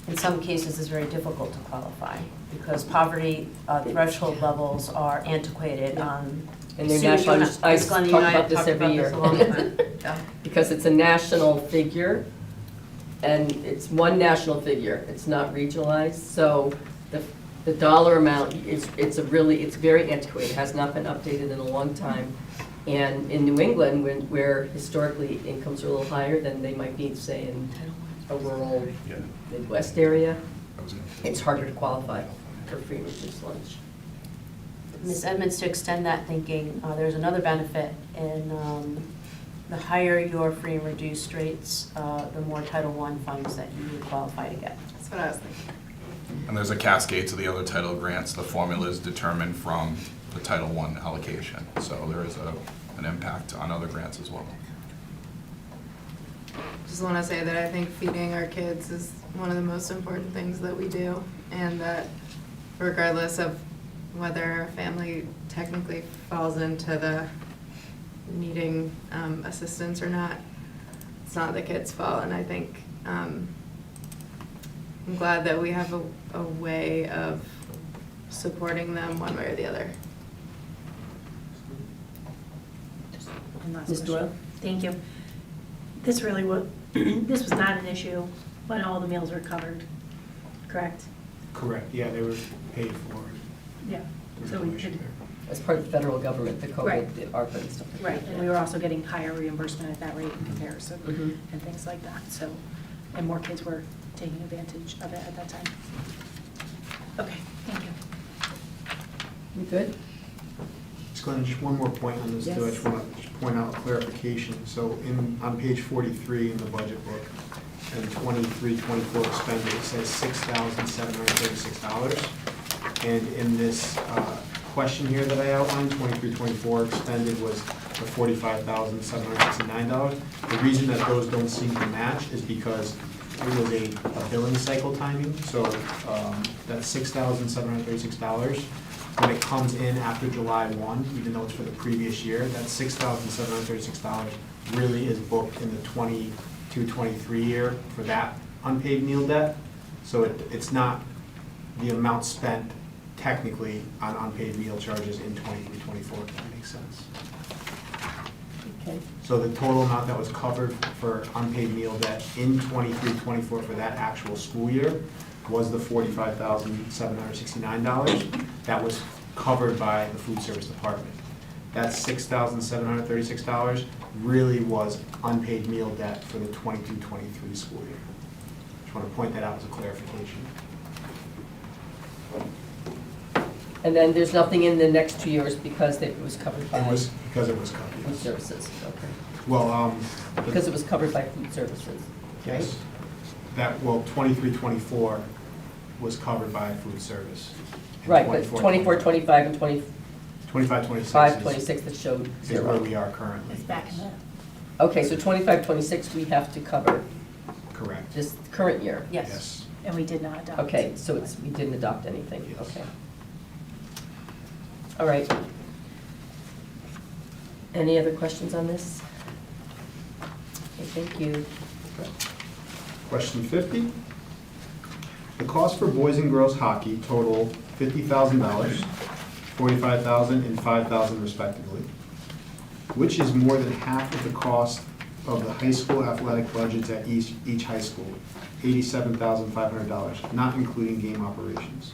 in some cases it's very difficult to qualify because poverty threshold levels are antiquated on. And they're national, I talk about this every year. Yeah. Because it's a national figure, and it's one national figure, it's not regionalized, so the dollar amount, it's very antiquated, it has not been updated in a long time. And in New England, where historically incomes are a little higher than they might be, say, in a rural Midwest area, it's harder to qualify for free and reduced lunch. Ms. Edmonds, to extend that thinking, there's another benefit in the higher your free and reduced rates, the more Title I funds that you would qualify to get. That's what I was thinking. And there's a cascade to the other title grants. The formula is determined from the Title I allocation. So there is an impact on other grants as well. Just want to say that I think feeding our kids is one of the most important things that we do, and that regardless of whether a family technically falls into the needing assistance or not, it's not the kid's fault. And I think I'm glad that we have a way of supporting them one way or the other. one last Ms. question. Doyle? Thank you. This really was, this was not an issue when all the meals were covered, correct? Correct, yeah, they were paid for. Yeah. There was So no we issue did, there. As part of the federal government, the COVID, Right. the ARPA and stuff like that. right, and we were also getting higher reimbursement at that rate in comparison Mhm. and things like that, so, and more kids were taking advantage of it at that time. Okay, thank you. You good? Just Glenn, just one more point on this too. I Yes. just want to point out a clarification. So on page 43 in the budget book, and 23-24 expended, it says $6,736. And in this question here that I outlined, 23-24 expended was the $45,769. The reason that those don't seem to match is because it was a billing cycle timing. So that $6,736, when it comes in after July 1, even though it's for the previous year, that $6,736 really is booked in the 22-23 year for that unpaid meal debt. So it's not the amount spent technically on unpaid meal charges in 23-24, if that makes sense. Okay. So the total amount that was covered for unpaid meal debt in 23-24 for that actual school year was the $45,769. That was covered by the food service department. That $6,736 really was unpaid meal debt for the 22-23 school year. Just want to point that out as a clarification. And then there's nothing in the next 2 years because it was covered by It was because it was covered. food services, okay. Well, Because it was covered by food services, right? yes. That, well, 23-24 was covered by food service. And Right, but 24, 25, and 25, 26 25, is- 26 that showed is where zero. we are currently. It's back in there. Okay, so 25, 26, we have to cover Correct. this current year? Yes. And we did not adopt. Okay, so it's, we didn't adopt anything, Yes. okay. All right. Any other questions on this? Okay, thank you. Question 50. The cost for boys and girls hockey total $50,000, $45,000, and $5,000 respectively, which is more than half of the cost of the high school athletic budgets at each high school, $87,500, not including game operations.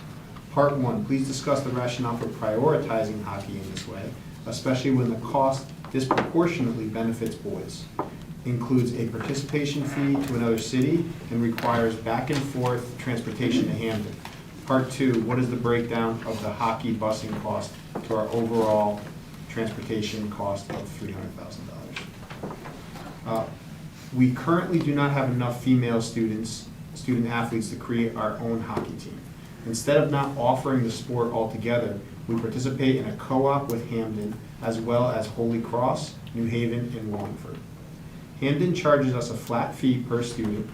Part 1, please discuss the rationale for prioritizing hockey in this way, especially when the cost disproportionately benefits boys, includes a participation fee to another city, and requires back and forth transportation to Hamden. Part 2, what is the breakdown of the hockey busing cost to our overall transportation cost of $300,000? We currently do not have enough female student athletes to create our own hockey team. Instead of not offering the sport altogether, we participate in a co-op with Hamden, as well as Holy Cross, New Haven, and Wallingford. Hamden charges us a flat fee per student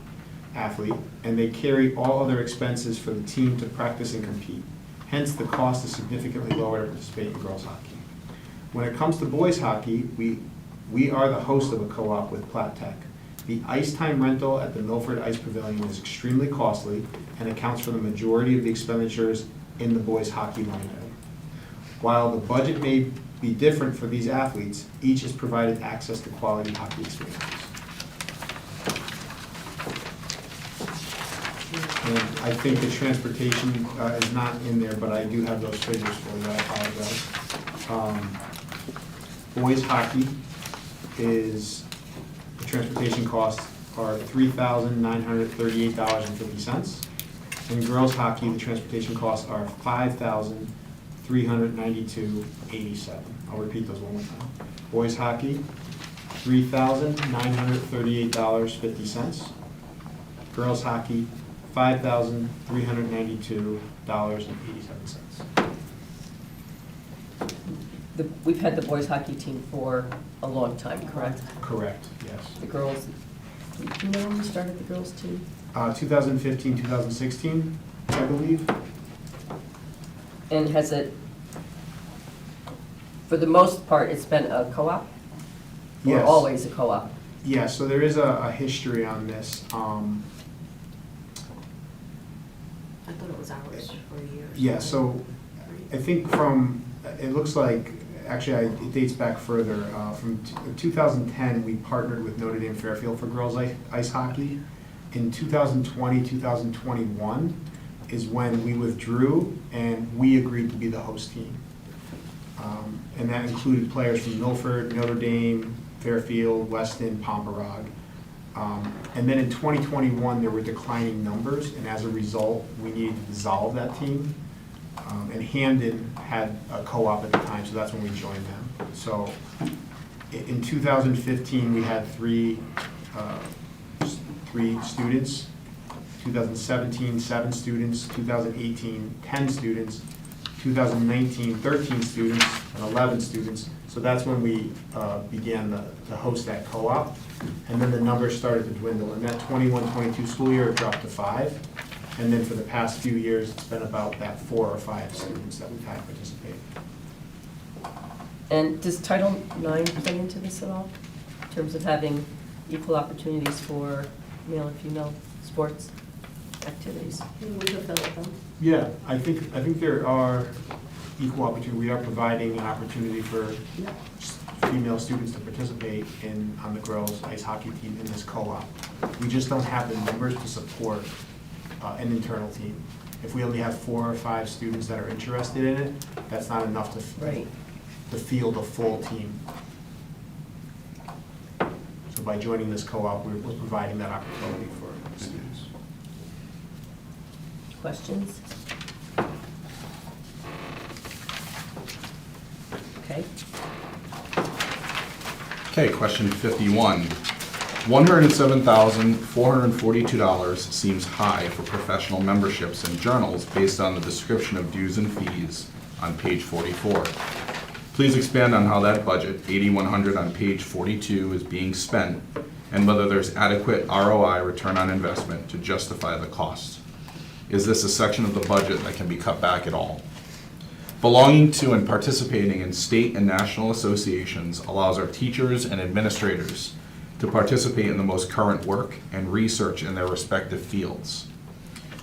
athlete, and they carry all other expenses for the team to practice and compete. Hence, the cost is significantly lower to participate in girls hockey. When it comes to boys hockey, we are the host of a co-op with Platt Tech. The ice time rental at the Milford Ice Pavilion is extremely costly and accounts for the majority of the expenditures in the boys hockey line item. While the budget may be different for these athletes, each is provided access to quality hockey experiences. And I think the transportation is not in there, but I do have those figures for you, I apologize. Boys hockey is, the transportation costs are $3,938.50. In girls hockey, the transportation costs are $5,392.87. I'll repeat those one more time. Boys hockey, $3,938.50. Girls hockey, $5,392.87. We've had the boys hockey team for a long time, correct? Correct, yes. The girls, do you know when we started the girls team? 2015, 2016, I believe. And has it, for the most part, it's been a co-op? Or Yes. always a co-op? Yeah, so there is a history on this. I thought it was ours for years. Yeah, so I think from, it looks like actually, it dates back further. From 2010, we partnered with Notre Dame Fairfield for girls ice hockey. In 2020, 2021 is when we withdrew and we agreed to be the host team. And that included players from Milford, Notre Dame, Fairfield, Weston, Pomperog. And then in 2021, there were declining numbers, and as a result, we needed to dissolve that team. And Hamden had a co-op at the time, so that's when we joined them. So in 2015, we had three students. 2017, 7 students. 2018, 10 students. 2019, 13 students, and 11 students. So that's when we began to host that co-op. And then the numbers started to dwindle. In that 21-22 school year, it dropped to 5. And then for the past few years, it's been about that 4 or 5 students that we've had participate. And does Title IX play into this at all, in terms of having equal opportunities for male and female sports activities? We fulfill them. Yeah, I think there are equal opportunity. We are providing an opportunity for female students to participate on the girls' ice hockey team in this co-op. We just don't have the numbers to support an internal team. If we only have 4 or 5 students that are interested in it, that's not enough to field a full team. So by joining this co-op, we're providing that opportunity for students. Questions? Okay. Okay, question 51. $107,442 seems high for professional memberships and journals based on the description of dues and fees on page 44. Please expand on how that budget, $8,100 on page 42, is being spent and whether there's adequate ROI, return on investment, to justify the cost. Is this a section of the budget that can be cut back at all? Belonging to and participating in state and national associations allows our teachers and administrators to participate in the most current work and research in their respective fields.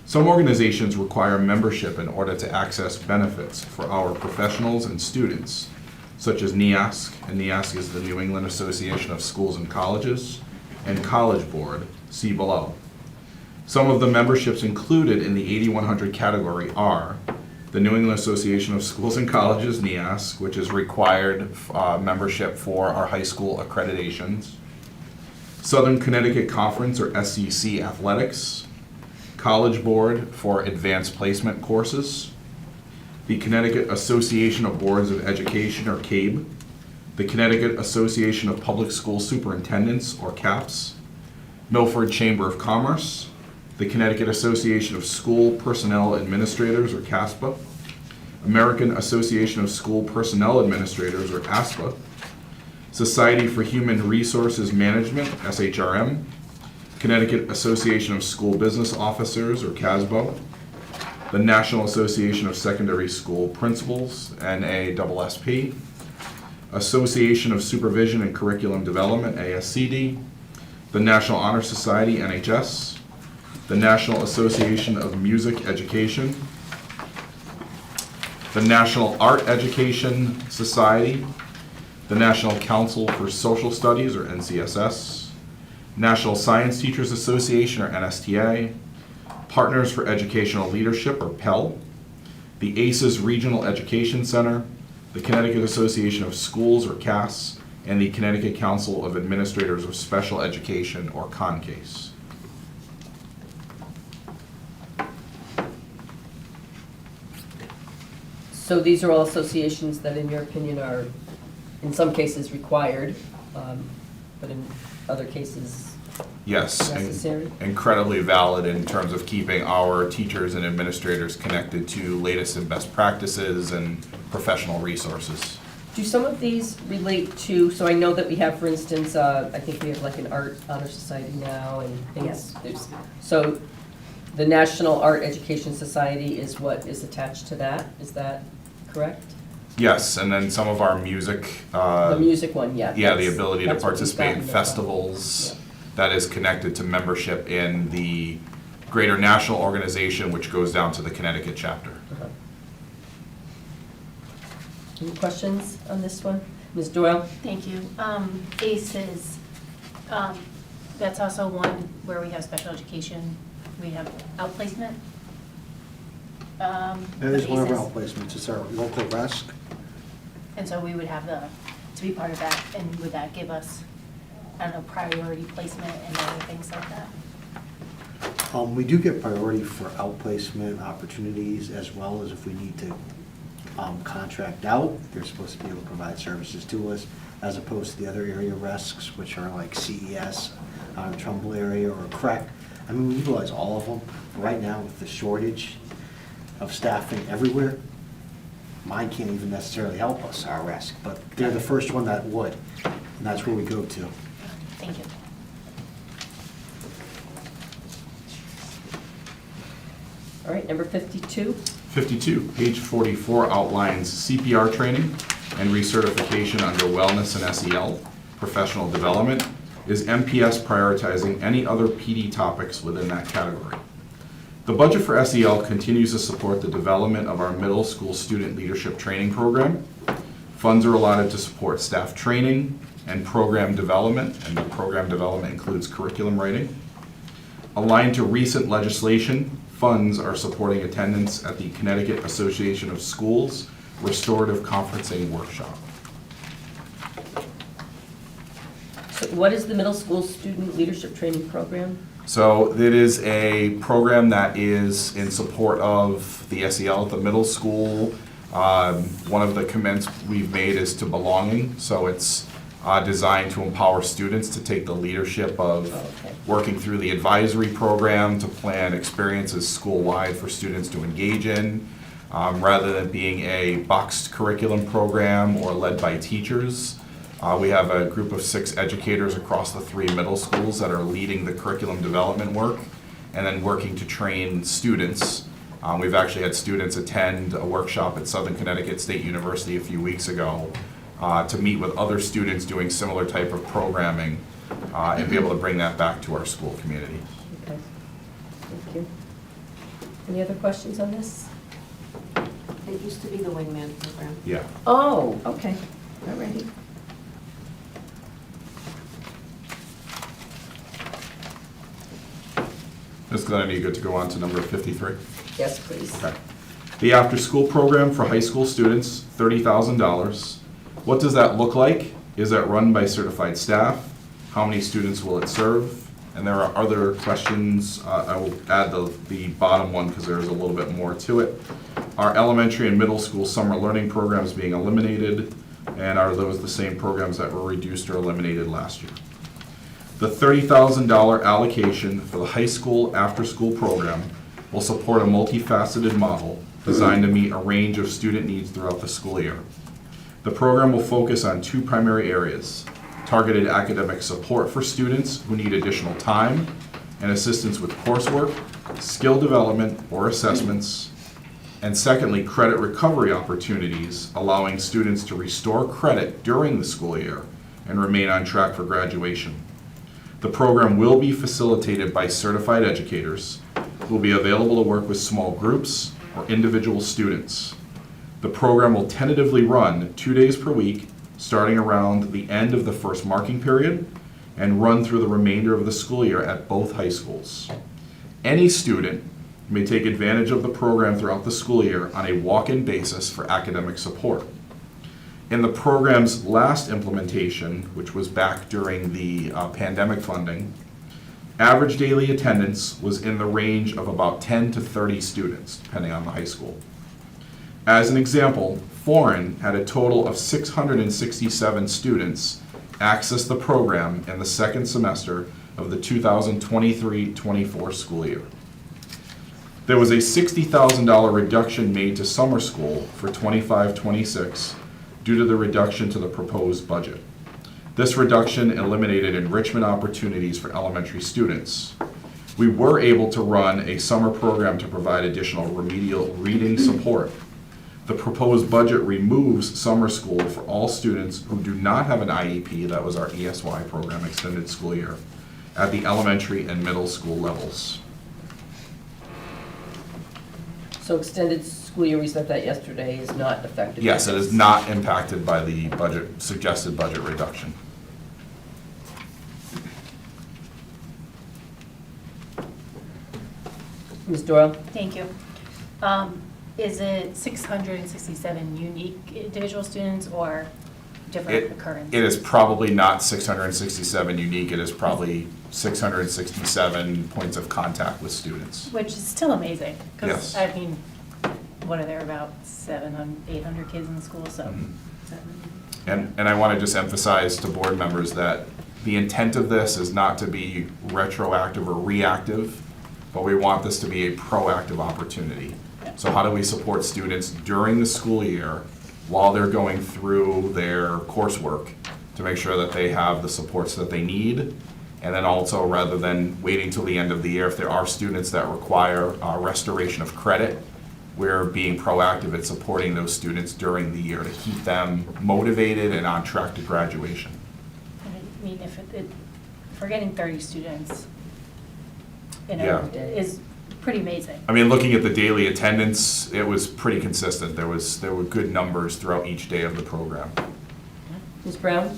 Some organizations require membership in order to access benefits for our professionals and students, such as NEASC, and NEASC is the New England Association of Schools and Colleges, and College Board, see below. Some of the memberships included in the 8,100 category are the New England Association of Schools and Colleges, NEASC, which is required membership for our high school accreditations, Southern Connecticut Conference, or SEC Athletics, College Board for Advanced Placement Courses, the Connecticut Association of Boards of Education, or CABE, the Connecticut Association of Public School Superintendents, or CAPS, Milford Chamber of Commerce, the Connecticut Association of School Personnel Administrators, or CASPA, American Association of School Personnel Administrators, or ASPA, Society for Human Resources Management, SHRM, Connecticut Association of School Business Officers, or CASBO, the National Association of Secondary School Principals, NASSP, Association of Supervision and Curriculum Development, ASCD, the National Honor Society, NHS, the National Association of Music Education, the National Art Education Society, the National Council for Social Studies, or NCSS, National Science Teachers Association, or NSTA, Partners for Educational Leadership, or PEL, the ACES Regional Education Center, the Connecticut Association of Schools, or CAS, and the Connecticut Council of Administrators of Special Education, or CONCASE. So these are all associations that, in your opinion, are, in some cases, required, but in other cases, Yes, necessary? incredibly valid in terms of keeping our teachers and administrators connected to latest and best practices and professional resources. Do some of these relate to, so I know that we have, for instance, I think we have like an art honor society now and things. So the National Art Education Society is what is attached to that, is that correct? Yes, and then some of our music. The music one, yeah. Yeah, the ability to that's what we've participate in gotten festivals. Yeah. That is connected to membership in the greater national organization, which goes down to the Connecticut chapter. Any questions on this one? Ms. Doyle? Thank you. ACES, that's also one where we have special education, we have outplacement. That is one of our ACES. outplacements, it's our local RESC. And so we would have to be part of that, and would that give us, I don't know, priority placement and other things like that? We do get priority for outplacement opportunities as well as if we need to contract out. They're supposed to be able to provide services to us as opposed to the other area RESCs, which are like CES, Trumbull area, or CREC. I mean, we utilize all of them. Right now, with the shortage of staffing everywhere, mine can't even necessarily help us, our RESC, but they're the first one that would, and that's where we go to. Thank you. All right, number 52. 52, page 44 outlines CPR training and recertification under wellness and SEL, professional development. Is MPS prioritizing any other PD topics within that category? The budget for SEL continues to support the development of our middle school student leadership training program. Funds are allotted to support staff training and program development, and the program development includes curriculum writing. Aligned to recent legislation, funds are supporting attendance at the Connecticut Association of Schools Restorative Conferencing Workshop. So what is the middle school student leadership training program? So it is a program that is in support of the SEL at the middle school. One of the comments we've made is to belonging, so it's designed to empower students to take the leadership of working through the advisory program to plan experiences school-wide for students to engage in, rather than being a boxed curriculum program or led by teachers. We have a group of 6 educators across the 3 middle schools that are leading the curriculum development work and then working to train students. We've actually had students attend a workshop at Southern Connecticut State University a few weeks ago to meet with other students doing similar type of programming and be able to bring that back to our school community. Okay, thank you. Any other questions on this? It used to be the wingman program. Yeah. Oh, okay, all righty. Ms. Glenn, are you good to go on to number 53? Yes, please. Okay. The after-school program for high school students, $30,000. What does that look like? Is that run by certified staff? How many students will it serve? And there are other questions. I will add the bottom one because there's a little bit more to it. Are elementary and middle school summer learning programs being eliminated? And are those the same programs that were reduced or eliminated last year? The $30,000 allocation for the high school after-school program will support a multifaceted model designed to meet a range of student needs throughout the school year. The program will focus on 2 primary areas: targeted academic support for students who need additional time and assistance with coursework, skill development or assessments, and secondly, credit recovery opportunities, allowing students to restore credit during the school year and remain on track for graduation. The program will be facilitated by certified educators who will be available to work with small groups or individual students. The program will tentatively run 2 days per week, starting around the end of the first marking period, and run through the remainder of the school year at both high schools. Any student may take advantage of the program throughout the school year on a walk-in basis for academic support. In the program's last implementation, which was back during the pandemic funding, average daily attendance was in the range of about 10 to 30 students, depending on the high school. As an example, Foreign had a total of 667 students access the program in the second semester of the 2023-24 school year. There was a $60,000 reduction made to summer school for 25-26 due to the reduction to the proposed budget. This reduction eliminated enrichment opportunities for elementary students. We were able to run a summer program to provide additional remedial reading support. The proposed budget removes summer school for all students who do not have an IEP, that was our ESY program, extended school year, at the elementary and middle school levels. So extended school year, we sent that yesterday, is not affected. Yes, by it this. is not impacted by the suggested budget reduction. Ms. Doyle? Thank you. Is it 667 unique individual students or different occurrences? It is probably not 667 unique, it is probably 667 points of contact with students. Which is still amazing. Yes. Because, I mean, what are there, about 700, 800 kids in the school, so. And I want to just emphasize to board members that the intent of this is not to be retroactive or reactive, but we want this to be a proactive opportunity. So how do we support students during the school year while they're going through their coursework to make sure that they have the supports that they need? And then also, rather than waiting till the end of the year, if there are students that require restoration of credit, we're being proactive at supporting those students during the year to keep them motivated and on track to graduation. I mean, if we're getting 30 students, you know, Yeah. is pretty amazing. I mean, looking at the daily attendance, it was pretty consistent. There were good numbers throughout each day of the program. Ms. Brown?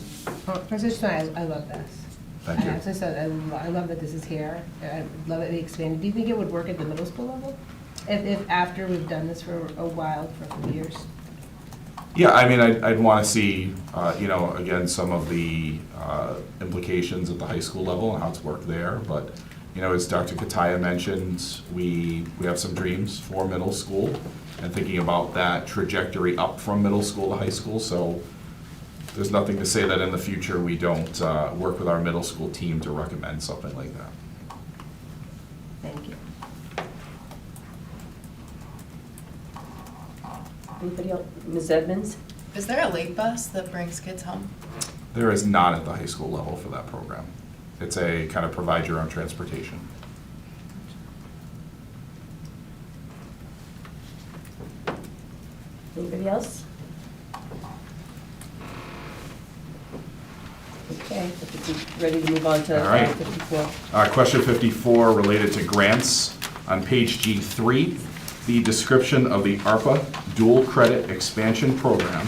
First, I just want to, I love this. Thank you. As I said, I love that this is here. I love that we expanded. Do you think it would work at the middle school level? If after we've done this for a while, for a few years? Yeah, I mean, I'd want to see, again, some of the implications at the high school level and how it's worked there. But, as Dr. Kataya mentioned, we have some dreams for middle school and thinking about that trajectory up from middle school to high school. So there's nothing to say that in the future we don't work with our middle school team to recommend something like that. Thank you. Anybody else? Ms. Edmonds? Is there a late bus that brings kids home? There is not at the high school level for that program. It's a kind of provide your own transportation. Anybody else? Okay, I think we're ready to move on to All right. 54. Question 54 related to grants. On page G3, the description of the ARPA dual credit expansion program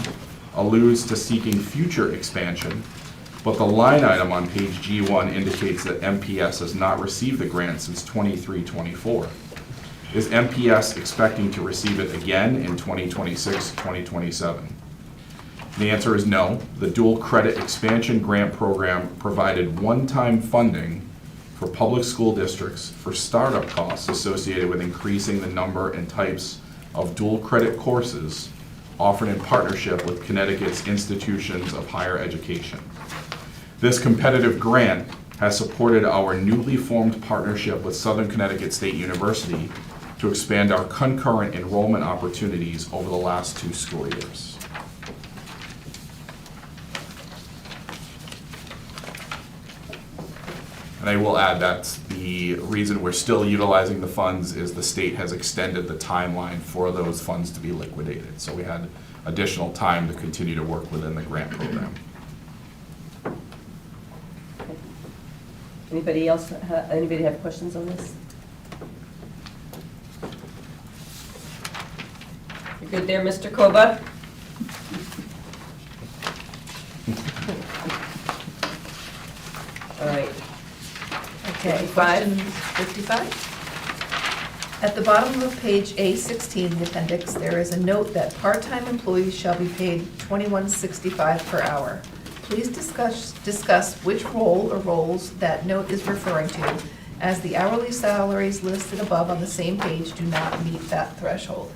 alludes to seeking future expansion, but the line item on page G1 indicates that MPS has not received the grant since 23-24. Is MPS expecting to receive it again in 2026-2027? The answer is no. The dual credit expansion grant program provided one-time funding for public school districts for startup costs associated with increasing the number and types of dual credit courses offered in partnership with Connecticut's institutions of higher education. This competitive grant has supported our newly formed partnership with Southern Connecticut State University to expand our concurrent enrollment opportunities over the last 2 school years. And I will add that the reason we're still utilizing the funds is the state has extended the timeline for those funds to be liquidated. So we had additional time to continue to work within the grant program. Anybody else, anybody have questions on this? You good there, Mr. Koba? All right. Okay, 55. question 55. At the bottom of page A16, the appendix, there is a note that part-time employees shall be paid $21.65 per hour. Please discuss which role or roles that note is referring to, as the hourly salaries listed above on the same page do not meet that threshold.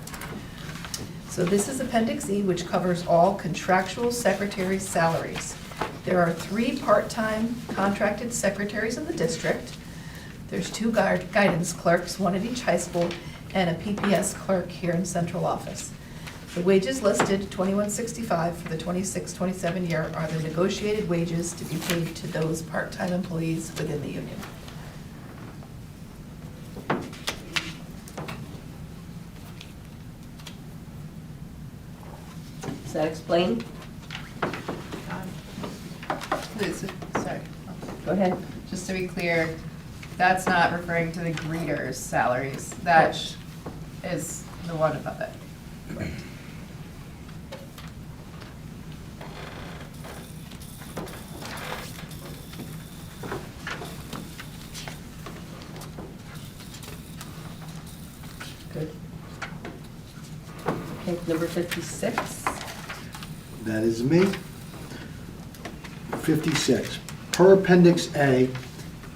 So this is Appendix E, which covers all contractual secretary salaries. There are 3 part-time contracted secretaries in the district. There's 2 guidance clerks, 1 at each high school, and a PPS clerk here in central office. The wages listed, $21.65 for the 26-27 year, are the negotiated wages to be paid to those part-time employees within the union. Does that explain? Please, sorry. Go ahead. Just to be clear, that's not referring to the greeters' salaries. That is the one above it. Correct. Good. Okay, number 56. That is me. 56. Per Appendix A,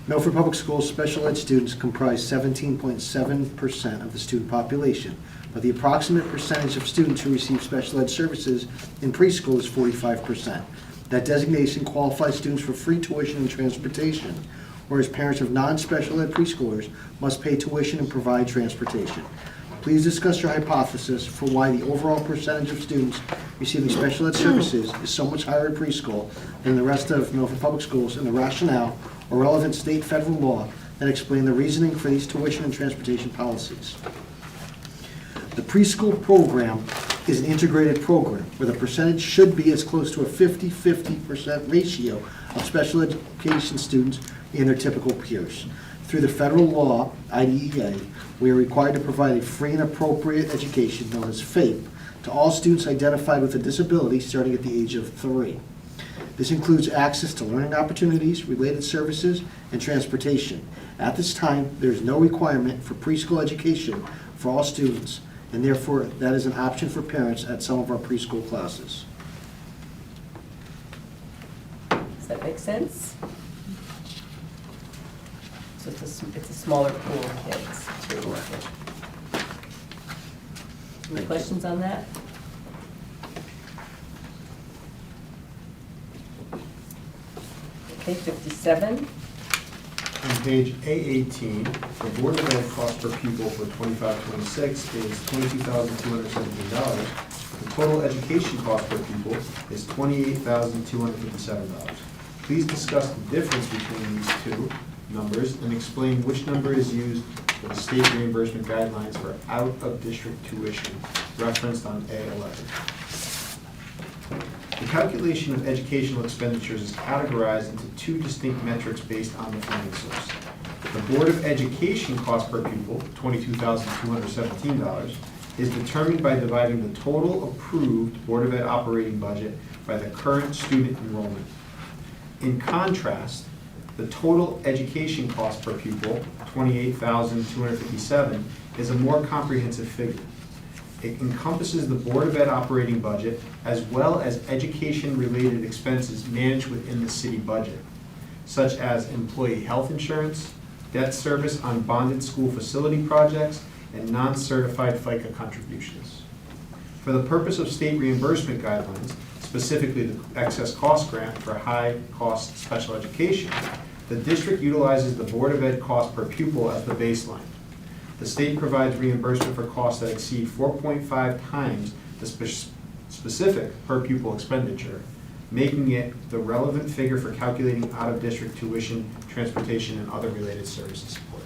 Milford Public Schools special ed students comprise 17.7% of the student population, but the approximate percentage of students who receive special ed services in preschool is 45%. That designation qualifies students for free tuition and transportation, whereas parents of non-special ed preschoolers must pay tuition and provide transportation. Please discuss your hypothesis for why the overall percentage of students receiving special ed services is so much higher in preschool than the rest of Milford Public Schools, and the rationale or relevant state federal law that explain the reasoning for these tuition and transportation policies. The preschool program is an integrated program where the percentage should be as close to a 50-50% ratio of special education students and their typical peers. Through the federal law, IDEA, we are required to provide a free and appropriate education, known as FAPE, to all students identified with a disability starting at the age of 3. This includes access to learning opportunities, related services, and transportation. At this time, there is no requirement for preschool education for all students, and therefore that is an option for parents at some of our preschool classes. Does that make sense? So it's a smaller pool of kids, too. Any questions on that? Okay, 57. On page A18, the Board of Ed cost per pupil for 25-26 is $22,217. The total education cost per pupil is $28,257. Please discuss the difference between these two numbers and explain which number is used for the state reimbursement guidelines for out-of-district tuition referenced on A11. The calculation of educational expenditures is categorized into two distinct metrics based on the funding source. The Board of Education cost per pupil, $22,217, is determined by dividing the total approved Board of Ed operating budget by the current student enrollment. In contrast, the total education cost per pupil, $28,257, is a more comprehensive figure. It encompasses the Board of Ed operating budget as well as education-related expenses managed within the city budget, such as employee health insurance, debt service on bonded school facility projects, and non-certified FICA contributions. For the purpose of state reimbursement guidelines, specifically the excess cost grant for high-cost special education, the district utilizes the Board of Ed cost per pupil as the baseline. The state provides reimbursement for costs that exceed 4.5 times the specific per pupil expenditure, making it the relevant figure for calculating out-of-district tuition, transportation, and other related services support.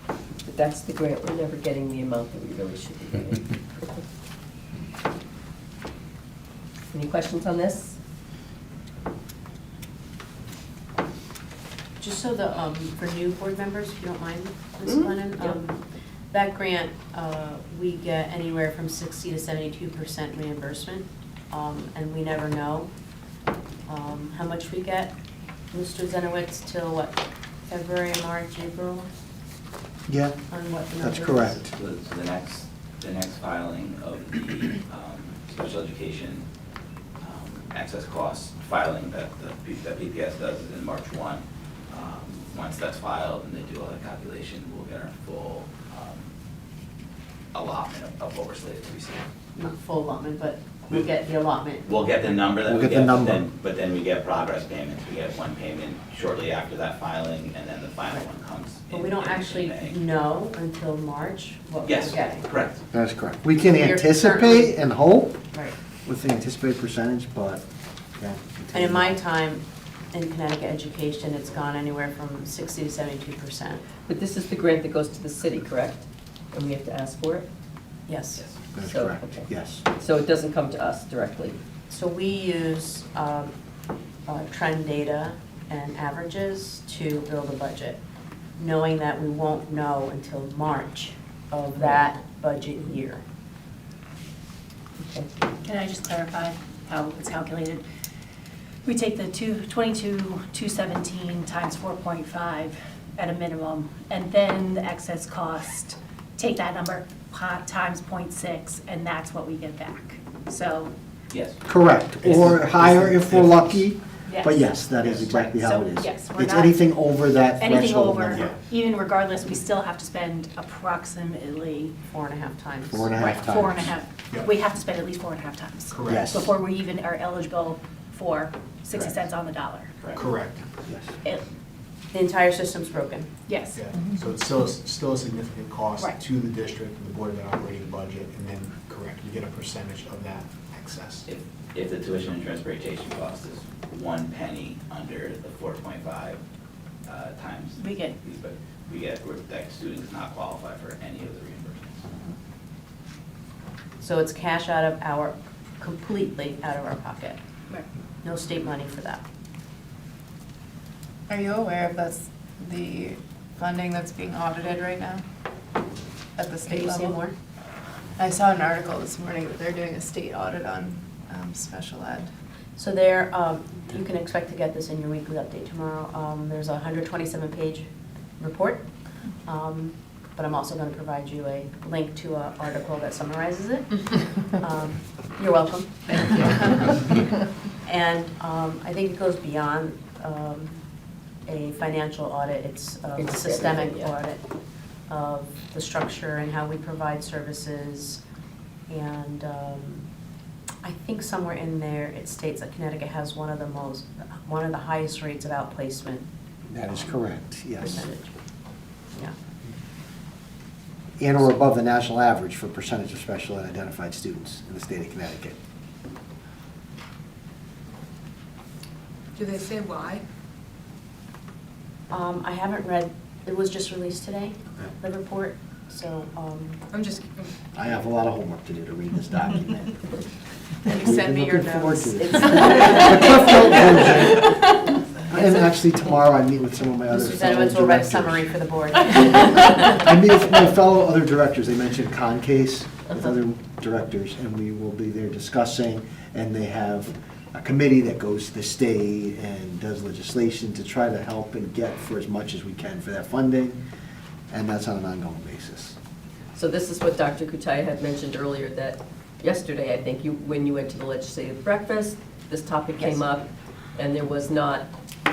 But that's the grant, we're never getting the amount that we really should be getting. Any questions on this? Just so the, for new board members, if you don't mind, Ms. Mhm. Glennon, that grant, we get anywhere from 60 to 72% reimbursement, and we never know how much we get. Mr. Zenowitz, till what, February, March, April? Yeah, On what the that's number is? correct. So the next filing of the special education excess cost filing that PPS does is in March 1. Once that's filed and they do all the calculation, we'll get our full allotment of what we're slated to receive. Not full allotment, but we get the allotment. We'll get the number that We'll we get the get, number. but then we get progress payments. We get one payment shortly after that filing, and then the final one comes But in- we don't in actually May. know until March what we're Yes, getting. correct. That's correct. We can You're anticipate currently- and hope Right. with the anticipated percentage, but, yeah. And in my time in Connecticut education, it's gone anywhere from 60 to 72%. But this is the grant that goes to the city, correct? And we have to ask for it? Yes. That's So, correct, okay. yes. So it doesn't come to us directly? So we use trend data and averages to build a budget, knowing that we won't know until March of that budget year. Can I just clarify how it's calculated? We take the 217 times 4.5 at a minimum, and then the excess cost, take that number times 0.6, and that's what we get back. So, Yes. Correct, or higher if we're lucky, but yes. yes, that is exactly how So, it is. yes, we're It's not- anything over that Anything threshold over, number. even regardless, we still have to spend approximately 4.5 times. 4.5 right, times. 4.5. Yeah. We have to spend at least 4.5 times. Correct. Yes. Before we even are eligible for 60 Correct. cents on the dollar. Correct. Yes. It- The entire system's broken. Yes. Yeah, so it's still a significant cost Right. to the district and the Board of Ed operating budget, and then, correct, you get a percentage of that excess. If the tuition and transportation cost is 1 penny under the 4.5 times. We get- But we get, that student does not qualify for any of the reimbursements. So it's cash completely out of our pocket. Right. No state money for that. Are you aware if that's the funding that's being audited right now at the Can state you level? say more? I saw an article this morning that they're doing a state audit on special ed. So there, you can expect to get this in your weekly update tomorrow. There's a 127-page report, but I'm also going to provide you a link to an article that summarizes it. You're welcome. Thank you. And I think it goes beyond a financial audit. It's a It's systemic everything, yeah. audit of the structure and how we provide services. And I think somewhere in there, it states that Connecticut has one of the highest rates of outplacement That is correct, yes. percentage. Yeah. And or above the national average for percentage of special ed identified students in the state of Connecticut. Do they say why? I haven't read, it was just released today, the report, so, I'm just, I have a lot of homework to do to read this document. can you send me your Looking forward notes? to it. The Cliff Note version. And actually, tomorrow I meet with some of my other Mr. fellow Zenowitz will write a directors. summary for the board. I meet with my fellow other directors, they mentioned Concase with other directors, and we will be there discussing, and they have a committee that goes to the state and does legislation to try to help and get for as much as we can for that funding, and that's on an ongoing basis. So this is what Dr. Kutai had mentioned earlier, that yesterday, I think, when you went to the legislative breakfast, this topic came Yes. up, and there was not,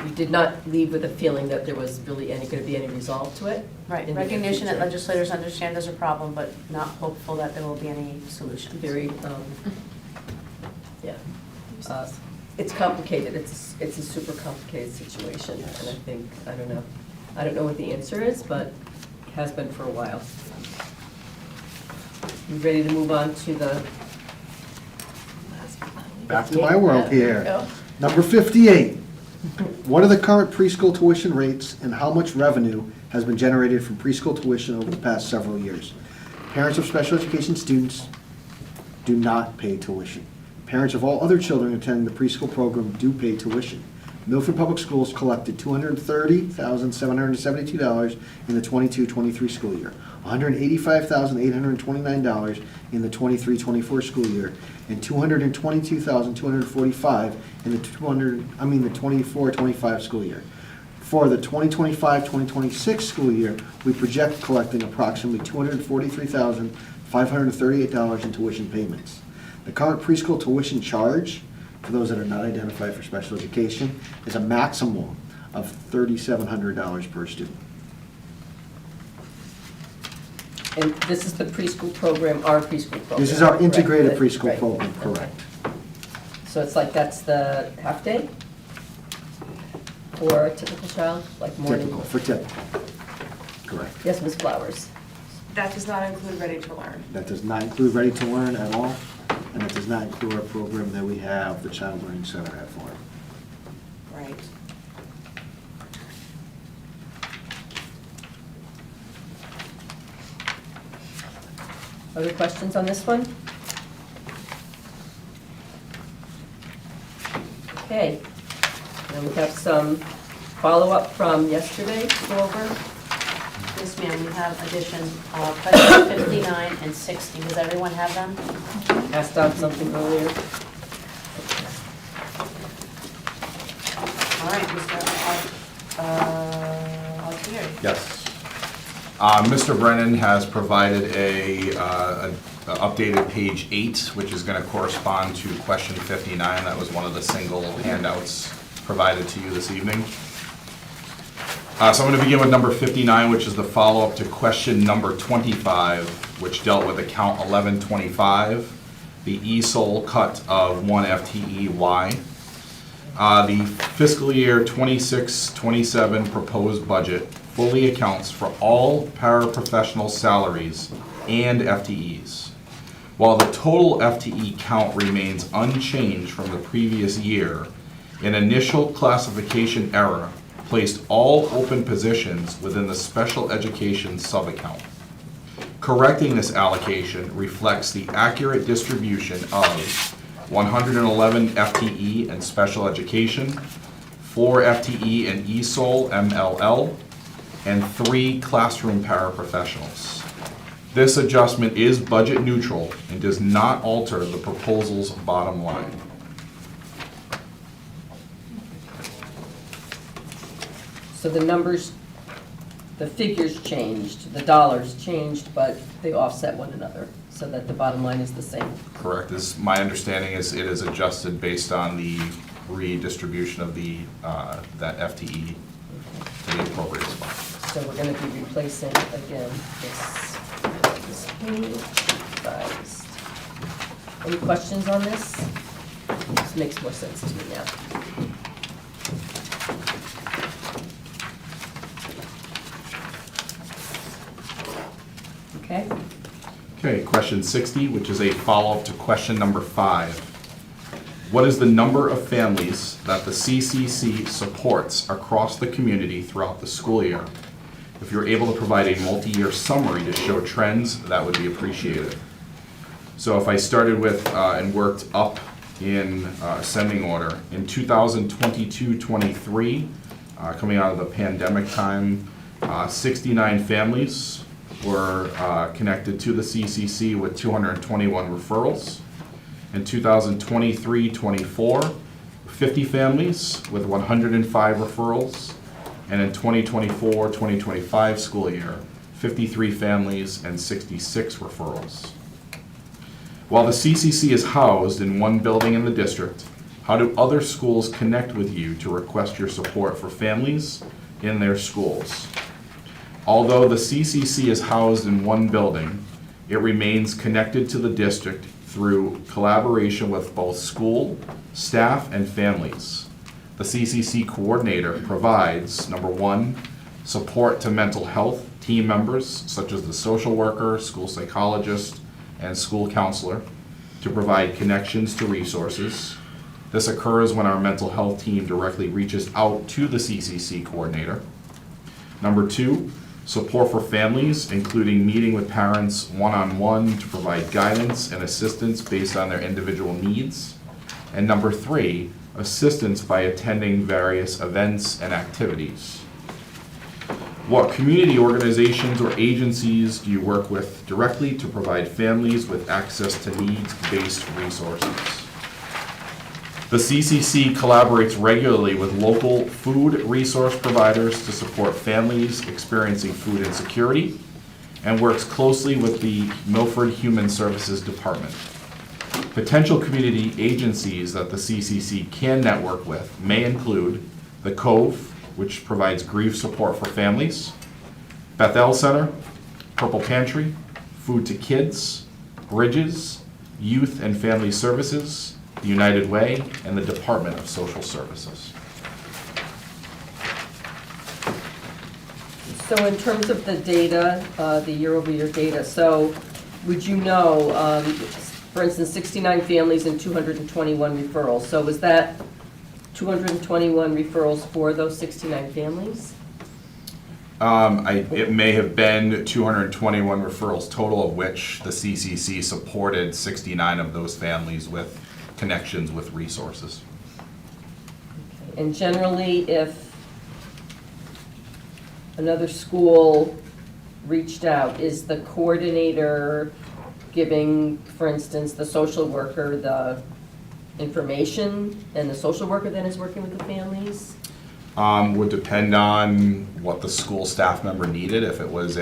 you did not leave with a feeling that there was really going to be any resolve to it? Right, in the near recognition that future. legislators understand there's a problem, but not hopeful that there will be any solutions. Very, yeah. It's complicated, it's a super complicated situation, and I think, I don't know what the answer is, but it has been for a while. You ready to move on to the? Back to my world here. Go. Number 58. What are the current preschool tuition rates and how much revenue has been generated from preschool tuition over the past several years? Parents of special education students do not pay tuition. Parents of all other children attending the preschool program do pay tuition. Milford Public Schools collected $230,772 in the 22-23 school year, $185,829 in the 23-24 school year, and $222,245 in the 24-25 school year. For the 2025-2026 school year, we project collecting approximately $243,538 in tuition payments. The current preschool tuition charge, for those that are not identified for special education, is a maximum of $3,700 per student. And this is the preschool program, our preschool program? This is our correct? integrated preschool Right. program, correct. So it's like, that's the half-day for a typical child, like morning? Typical, for typical. Correct. Yes, Ms. Flowers? That does not include Ready to Learn. That does not include Ready to Learn at all, and it does not include our program that we have, the Child Learning Center at Farm. Right. Other questions on this one? Okay, and we have some follow-up from yesterday to go over. Yes, ma'am, we have addition, question 59 and 60. Does everyone have them? Asked out something earlier. All right, Mr. Altieri. Yes. Mr. Brennan has provided a updated page 8, which is going to correspond to question 59. That was one of the single handouts provided to you this evening. So I'm going to begin with number 59, which is the follow-up to question number 25, which dealt with account 1125, the ESOL cut of 1 FTE-Y. The fiscal year 26-27 proposed budget fully accounts for all paraprofessional salaries and FTEs. While the total FTE count remains unchanged from the previous year, an initial classification error placed all open positions within the special education sub-account. Correcting this allocation reflects the accurate distribution of 111 FTE in special education, 4 FTE in ESOL MLL, and 3 classroom paraprofessionals. This adjustment is budget neutral and does not alter the proposal's bottom line. So the numbers, the figures changed, the dollars changed, but they offset one another, so that the bottom line is the same. Correct. My understanding is it is adjusted based on the redistribution of the that FTE to the appropriate spot. So we're gonna be replacing again this page revised. Any questions on this? This makes more sense to me now. Okay, Okay, question 60, which is a follow-up to question number 5. What is the number of families that the CCC supports across the community throughout the school year? If you're able to provide a multi-year summary to show trends, that would be appreciated. So if I started with and worked up in ascending order, in 2022-23, coming out of the pandemic time, 69 families were connected to the CCC with 221 referrals. In 2023-24, 50 families with 105 referrals. And in 2024-2025 school year, 53 families and 66 referrals. While the CCC is housed in one building in the district, how do other schools connect with you to request your support for families in their schools? Although the CCC is housed in one building, it remains connected to the district through collaboration with both school, staff, and families. The CCC coordinator provides, number 1, support to mental health team members, such as the social worker, school psychologist, and school counselor, to provide connections to resources. This occurs when our mental health team directly reaches out to the CCC coordinator. Number 2, support for families, including meeting with parents one-on-one to provide guidance and assistance based on their individual needs. And number 3, assistance by attending various events and activities. What community organizations or agencies do you work with directly to provide families with access to needs-based resources? The CCC collaborates regularly with local food resource providers to support families experiencing food insecurity and works closely with the Milford Human Services Department. Potential community agencies that the CCC can network with may include the Cove, which provides grief support for families, Bethel Center, Purple Pantry, Food to Kids, Bridges, Youth and Family Services, the United Way, and the Department of Social Services. so in terms of the data, the year-over-year data, so would you know, for instance, 69 families and 221 referrals, so was that 221 referrals for those 69 families? It may have been 221 referrals total, of which the CCC supported 69 of those families with connections with resources. Okay. And generally, if another school reached out, is the coordinator giving, for instance, the social worker the information, and the social worker then is working with the families? Would depend on what the school staff member needed, if it was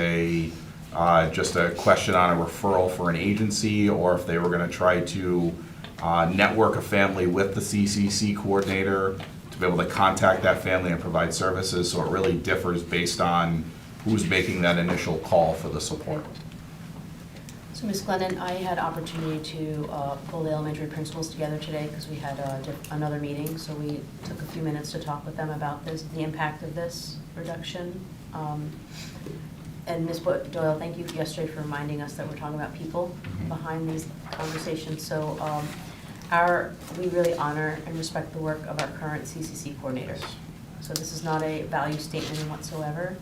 just a question on a referral for an agency, or if they were gonna try to network a family with the CCC coordinator to be able to contact that family and provide services. So it really differs based on who's making that initial call for the support. So Ms. Glennon, I had opportunity to pull the elementary principals together today because we had another meeting. So we took a few minutes to talk with them about this, the impact of this reduction. And Ms. Doyle, thank you yesterday for reminding us that we're talking about people behind these conversations. So we really honor and respect the work of our current CCC coordinators. So this is not a value statement whatsoever.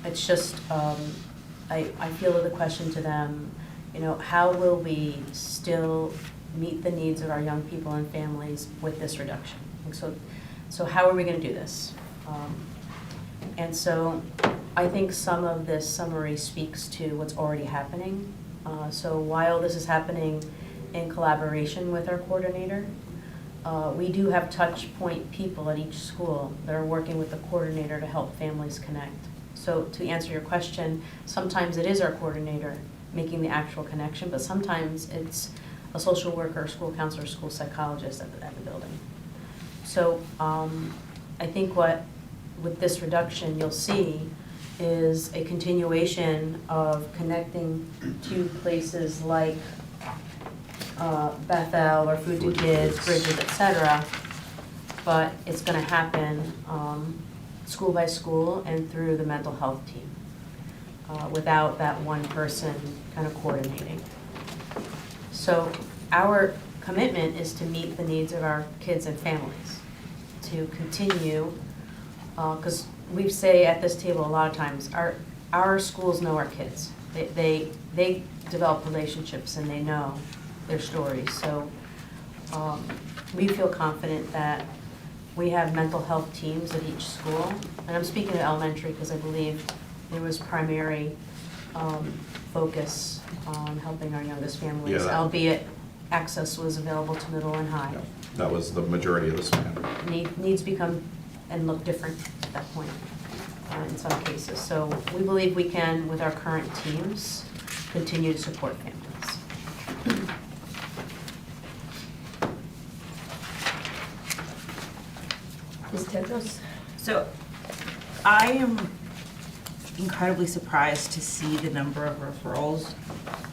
It's just, I feel the question to them, how will we still meet the needs of our young people and families with this reduction? And so how are we going to do this? And so I think some of this summary speaks to what's already happening. So while this is happening in collaboration with our coordinator, we do have touch point people at each school that are working with the coordinator to help families connect. So to answer your question, sometimes it is our coordinator making the actual connection, but sometimes it's a social worker, school counselor, school psychologist at the building. So I think with this reduction you'll see is a continuation of connecting to places like Bethel or Food to Kids, Bridges, etc. But it's going to happen school by school and through the mental health team. Without that one person kind of coordinating. So our commitment is to meet the needs of our kids and families, to continue, because we say at this table a lot of times, our schools know our kids. They develop relationships and they know their stories. So we feel confident that we have mental health teams at each school. And I'm speaking of elementary because I believe there was primary focus on helping our youngest families, albeit access was available to middle and high. Yeah, that was the majority of the span. Needs become and look different at that point in some cases. So we believe we can, with our current teams, continue to support families. Ms. Tedros? So I am incredibly surprised to see the number of referrals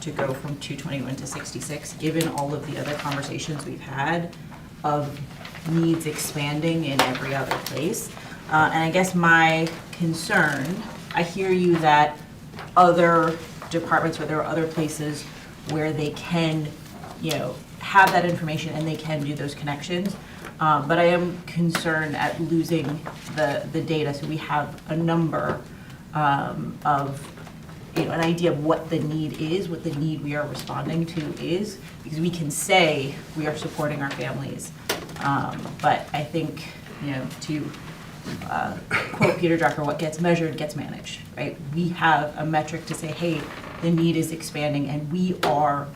to go from 221 to 66, given all of the other conversations we've had of needs expanding in every other place. And I guess my concern, I hear you that other departments or there are other places where they can, have that information and they can do those connections. But I am concerned at losing the data, so we have a number of, an idea of what the need is, what the need we are responding to is, because we can say we are supporting our families. But I think, to quote Peter Drucker, what gets measured gets managed, right? We have a metric to say, hey, the need is expanding and we are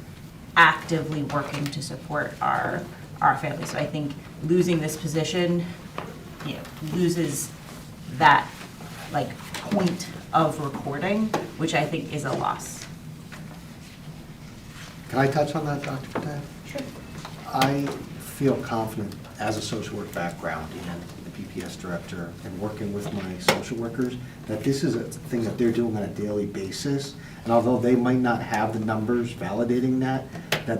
actively working to support our families. So I think losing this position, loses that point of reporting, which I think is a loss. Can I touch on that, Dr. Pertain? Sure. I feel confident as a social work background and the PPS director and working with my social workers that this is a thing that they're doing on a daily basis. And although they might not have the numbers validating that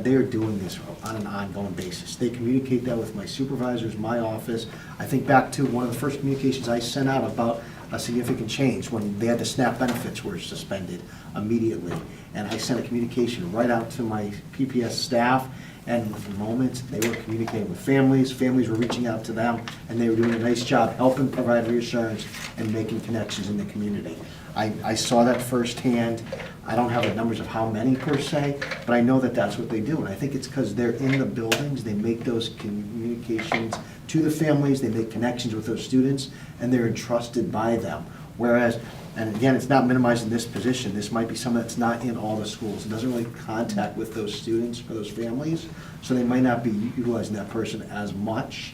they're doing this on an ongoing basis. They communicate that with my supervisors, my office. I think back to one of the first communications I sent out about a significant change when they had the SNAP benefits were suspended immediately. And I sent a communication right out to my PPS staff, and within moments, they were communicating with families were reaching out to them, and they were doing a nice job helping provide reassurance and making connections in the community. I saw that firsthand. I don't have the numbers of how many per se, but I know that that's what they do. And I think it's because they're in the buildings, they make those communications to the families, they make connections with those students, and they're entrusted by them Whereas, and again, it's not minimizing this position, this might be someone that's not in all the schools, it doesn't really contact with those students or those families, so they might not be utilizing that person as much.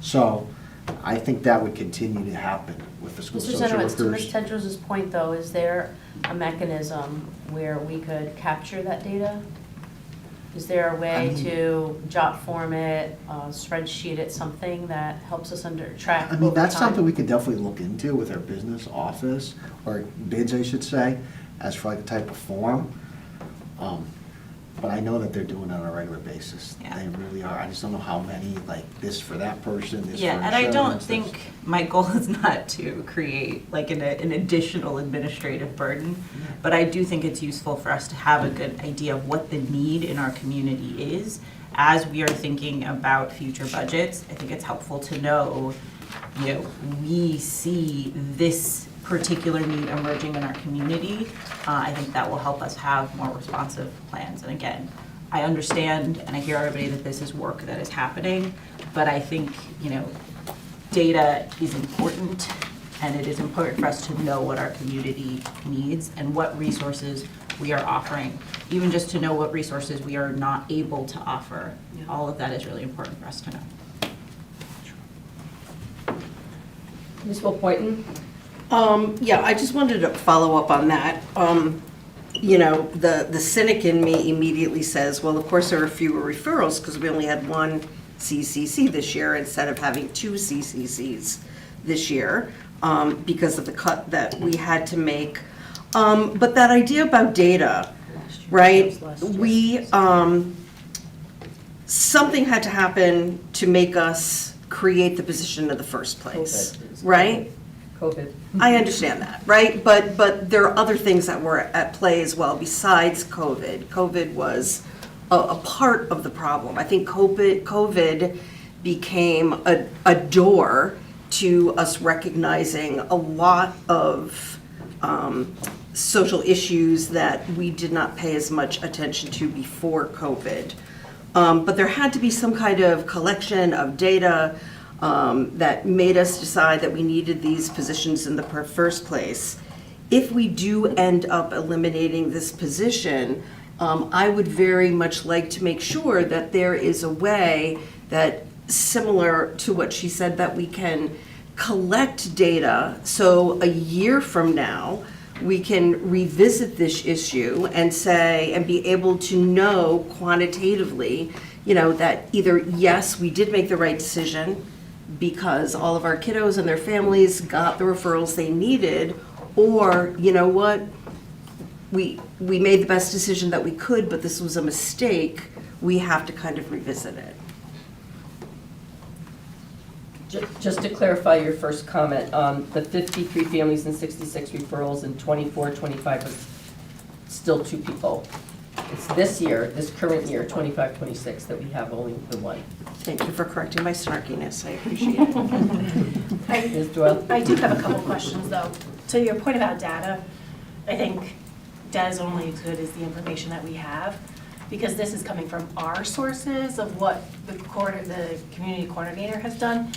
So I think that would continue to happen with the school Mr. social Zenowitz, to Ms. workers. Tedros's point though, is there a mechanism where we could capture that data? Is there a way to jot form it, spreadsheet it, something that helps us track I mean, over that's time? something we could definitely look into with our business office, or bids, I should say, as for like a type of form. But I know that they're doing it on a regular basis. Yeah. They really are. I just don't know how many, like this for that person, this for Yeah, and I don't insurance, this- think, my goal is not to create like an additional administrative burden, but I do think it's useful for us to have a good idea of what the need in our community is as we are thinking about future budgets. I think it's helpful to know, we see this particular need emerging in our community. I think that will help us have more responsive plans. And again, I understand and I hear everybody that this is work that is happening, but I think, data is important, and it is important for us to know what our community needs and what resources we are offering. Even just to know what resources we are not able to offer. All of that is really important for us to know. Ms. Boynton? Yeah, I just wanted to follow up on that. The cynic in me immediately says, well, of course there are fewer referrals because we only had one CCC this year instead of having two CCCs this year because of the cut that we had to make. But that idea about data, right? Something had to happen to make us create the position in the first place, right? COVID. I understand that, right? But there are other things that were at play as well besides COVID. COVID was a part of the problem. I think COVID became a door to us recognizing a lot of social issues that we did not pay as much attention to before COVID. But there had to be some kind of collection of data that made us decide that we needed these positions in the first place. If we do end up eliminating this position, I would very much like to make sure that there is a way that, similar to what she said, that we can collect data, so a year from now, we can revisit this issue and say, and be able to know quantitatively, that either, yes, we did make the right decision because all of our kiddos and their families got the referrals they needed, or, you know what, we made the best decision that we could, but this was a mistake, we have to kind of revisit it. Just to clarify your first comment, the 53 families and 66 referrals in 24-25 was still two people. It's this year, this current year, 25-26, that we have only the one. Thank you for correcting my snarkiness, I appreciate it. Ms. Doyle? I do have a couple questions, though. To your point about data, I think data is only as good as the information that we have, because this is coming from our sources of what the community coordinator has done.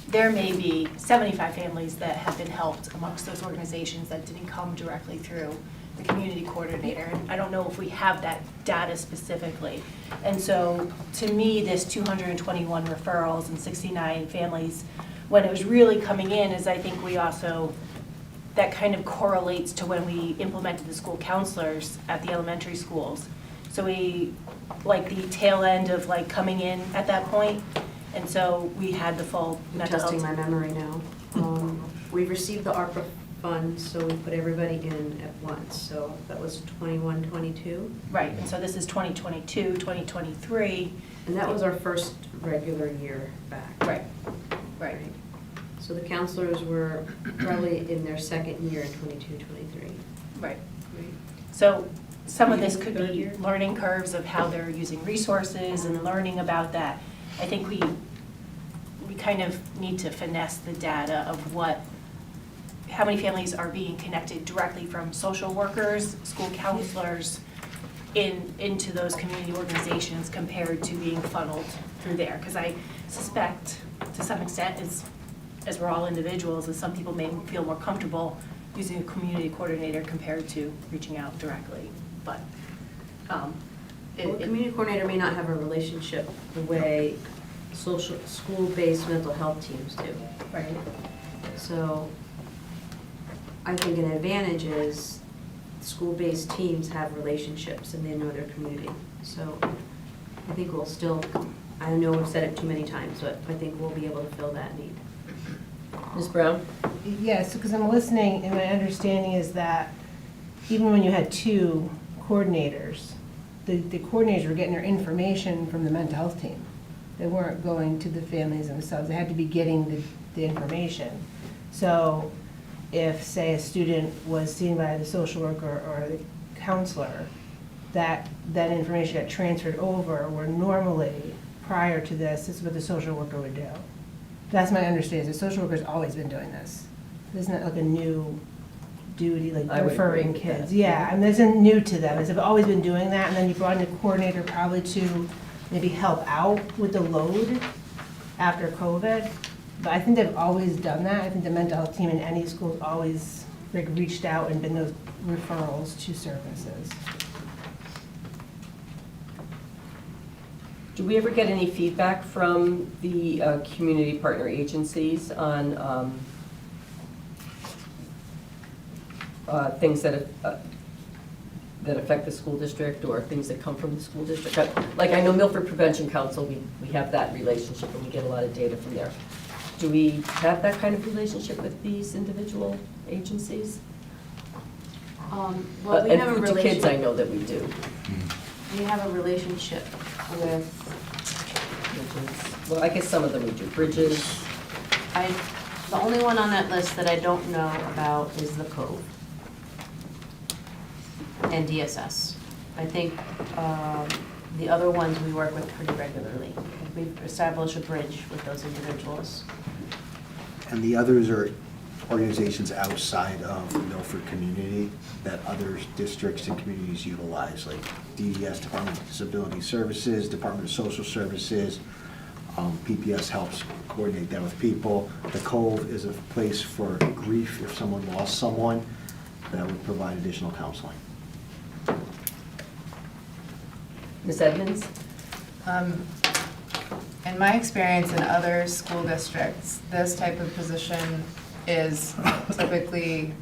There may be 75 families that have been helped amongst those organizations that didn't come directly through the community coordinator. And I don't know if we have that data specifically. And so, to me, this 221 referrals and 69 families, when it was really coming in, is I think we also, that kind of correlates to when we implemented the school counselors at the elementary schools. So we, like the tail end of like coming in at that point, and so we had the full I'm mental health. testing my memory now. We received the ARPA funds, so we put everybody in at once. So that was 21, 22. Right, and so this is 2022, 2023. And that was our first regular year back. Right, right. So the counselors were probably in their second year in 22, 23. Right. So some of this could be learning curves of how they're using resources and learning about that. I think we kind of need to finesse the data of how many families are being connected directly from social workers, school counselors, into those community organizations compared to being funneled through there. Because I suspect, to some extent, as we're all individuals, as some people may feel more comfortable using a community coordinator compared to reaching out directly, but, Well, a community coordinator may not have a relationship the way school-based mental health teams do. right, So I think an advantage is school-based teams have relationships and they know their community. So I think we'll still, I know we've said it too many times, but I think we'll be able to fill that need. Ms. Brown? Yes, because I'm listening, and my understanding is that even when you had two coordinators, the coordinators were getting their information from the mental health team. They weren't going to the families themselves, they had to be getting the information. So if, say, a student was seen by the social worker or the counselor, that information got transferred over, where normally, prior to this is what the social worker would do. That's my understanding, the social worker's always been doing this. Isn't it like a new duty, like I would agree referring with kids? that. Yeah, and this isn't new to them, they've always been doing that, and then you brought in a coordinator probably to maybe help out with the load after COVID. But I think they've always done that. I think the mental health team in any school's always like reached out and been those referrals to services. Do we ever get any feedback from the community partner agencies on things that affect the school district or things that come from the school district? Like, I know Milford Prevention Council, we have that relationship and we get a lot of data from there. Do we have that kind of relationship with these individual agencies? Well, we have a And Food to Kids, I relationship, know that we do. we have a relationship with, Bridges. Well, I guess some of them we do. Bridges. the only one on that list that I don't know about is the Cove and DSS. I think the other ones we work with pretty regularly. We've established a bridge with those individuals. And the others are organizations outside of the Milford community that other districts and communities utilize, like DDS, Department of Disability Services, Department of Social Services. PPS helps coordinate that with people. The Cove is a place for grief if someone lost someone that would provide additional counseling. Ms. Edmonds? In my experience in other school districts, this type of position is typically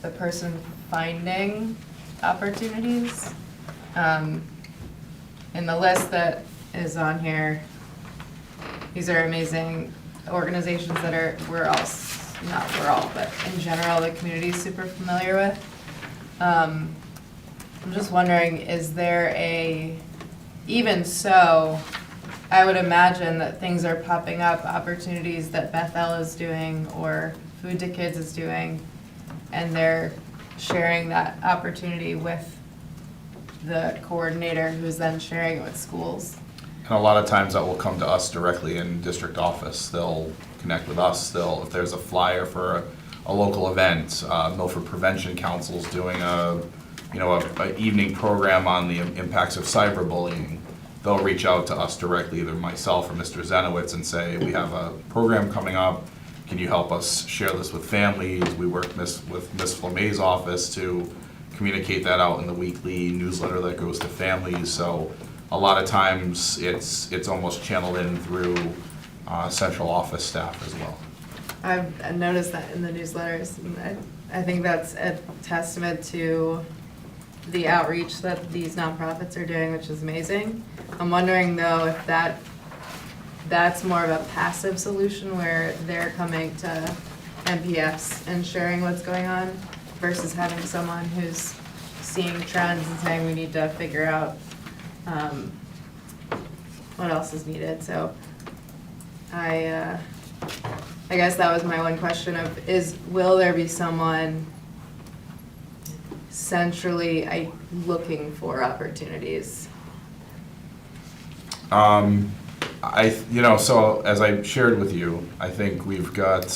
the person finding opportunities. In the list that is on here, these are amazing organizations that we're all, not we're all, but in general, the community is super familiar with. I'm just wondering, is there even so, I would imagine that things are popping up, opportunities that Bethel is doing or Food to Kids is doing, and they're sharing that opportunity with the coordinator who's then sharing it with schools. And a lot of times that will come to us directly in district office. They'll connect with us. If there's a flyer for a local event, Milford Prevention Council's doing a evening program on the impacts of cyberbullying. They'll reach out to us directly, either myself or Mr. Zenowitz, and say, we have a program coming up. Can you help us share this with families? We work with Ms. Flamet's office to communicate that out in the weekly newsletter that goes to families. So a lot of times it's almost channeled in through central office staff as well. I've noticed that in the newsletters, and I think that's a testament to the outreach that these nonprofits are doing, which is amazing. I'm wondering though if that's more of a passive solution where they're coming to MPS and sharing what's going on versus having someone who's seeing trends and saying we need to figure out what else is needed. So I guess that was my one question will there be someone centrally looking for opportunities? So as I shared with you, I think we've got,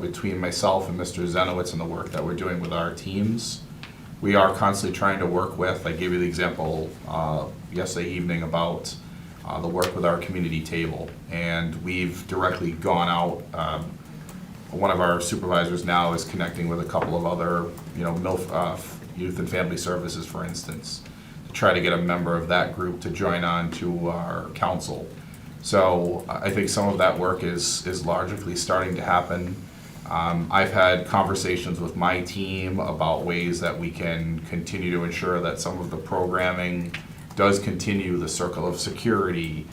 between myself and Mr. Zenowitz and the work that we're doing with our teams, we are constantly trying to work with, I gave you the example yesterday evening about the work with our community table. And we've directly gone out one of our supervisors now is connecting with a couple of other, youth and family services, for instance, to try to get a member of that group to join on to our council. So I think some of that work is largely starting to happen. I've had conversations with my team about ways that we can continue to ensure that some of the programming does continue, the circle of security,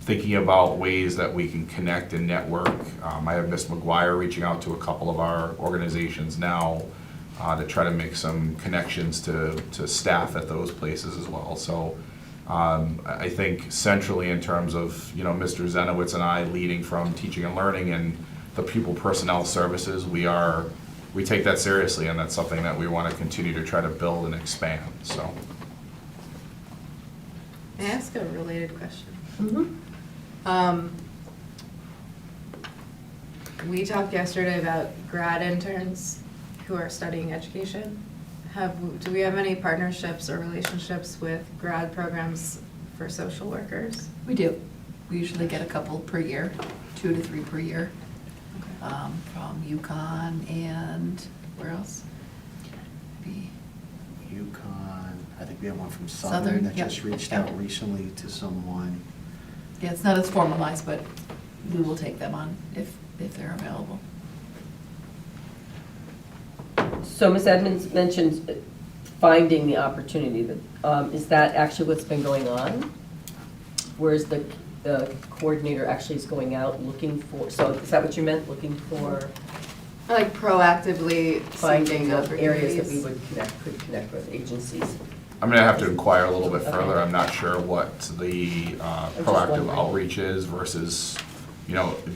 thinking about ways that we can connect and network. I have Ms. McGuire reaching out to a couple of our organizations now to try to make some connections to staff at those places as well. So I think centrally in terms of, Mr. Zenowitz and I leading from teaching and learning and the pupil personnel services, we take that seriously, and that's something that we want to continue to try to build and expand, so. May I ask a related question? We talked yesterday about grad interns who are studying education. Do we have any partnerships or relationships with grad programs for social workers? We do. We usually get a couple per year, 2 to 3 per year, from UConn and where else? Maybe UConn, I think we have one from Southern, Southern that yep, just reached yep. out recently to someone. Yeah, it's not as formalized, but we will take them on if they're available. So Ms. Edmonds mentioned finding the opportunity. Is that actually what's been going on? Whereas the coordinator actually is going out looking for, so is that what you meant, looking for? Like proactively Finding seeking the areas that we opportunities. could connect with agencies. I'm gonna have to inquire a little bit Okay. further. I'm not sure what the proactive wondering. outreach is versus,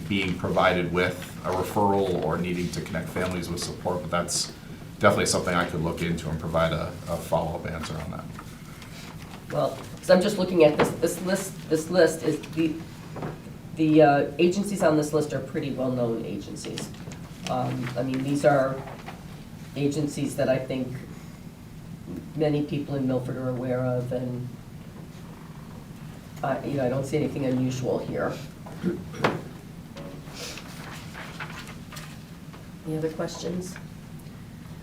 being provided with a referral or needing to connect families with support, but that's definitely something I could look into and provide a follow-up answer on that. Well, because I'm just looking at this list is the agencies on this list are pretty well-known agencies. These are agencies that I think many people in Milford are aware of, and I don't see anything unusual here. Any other questions?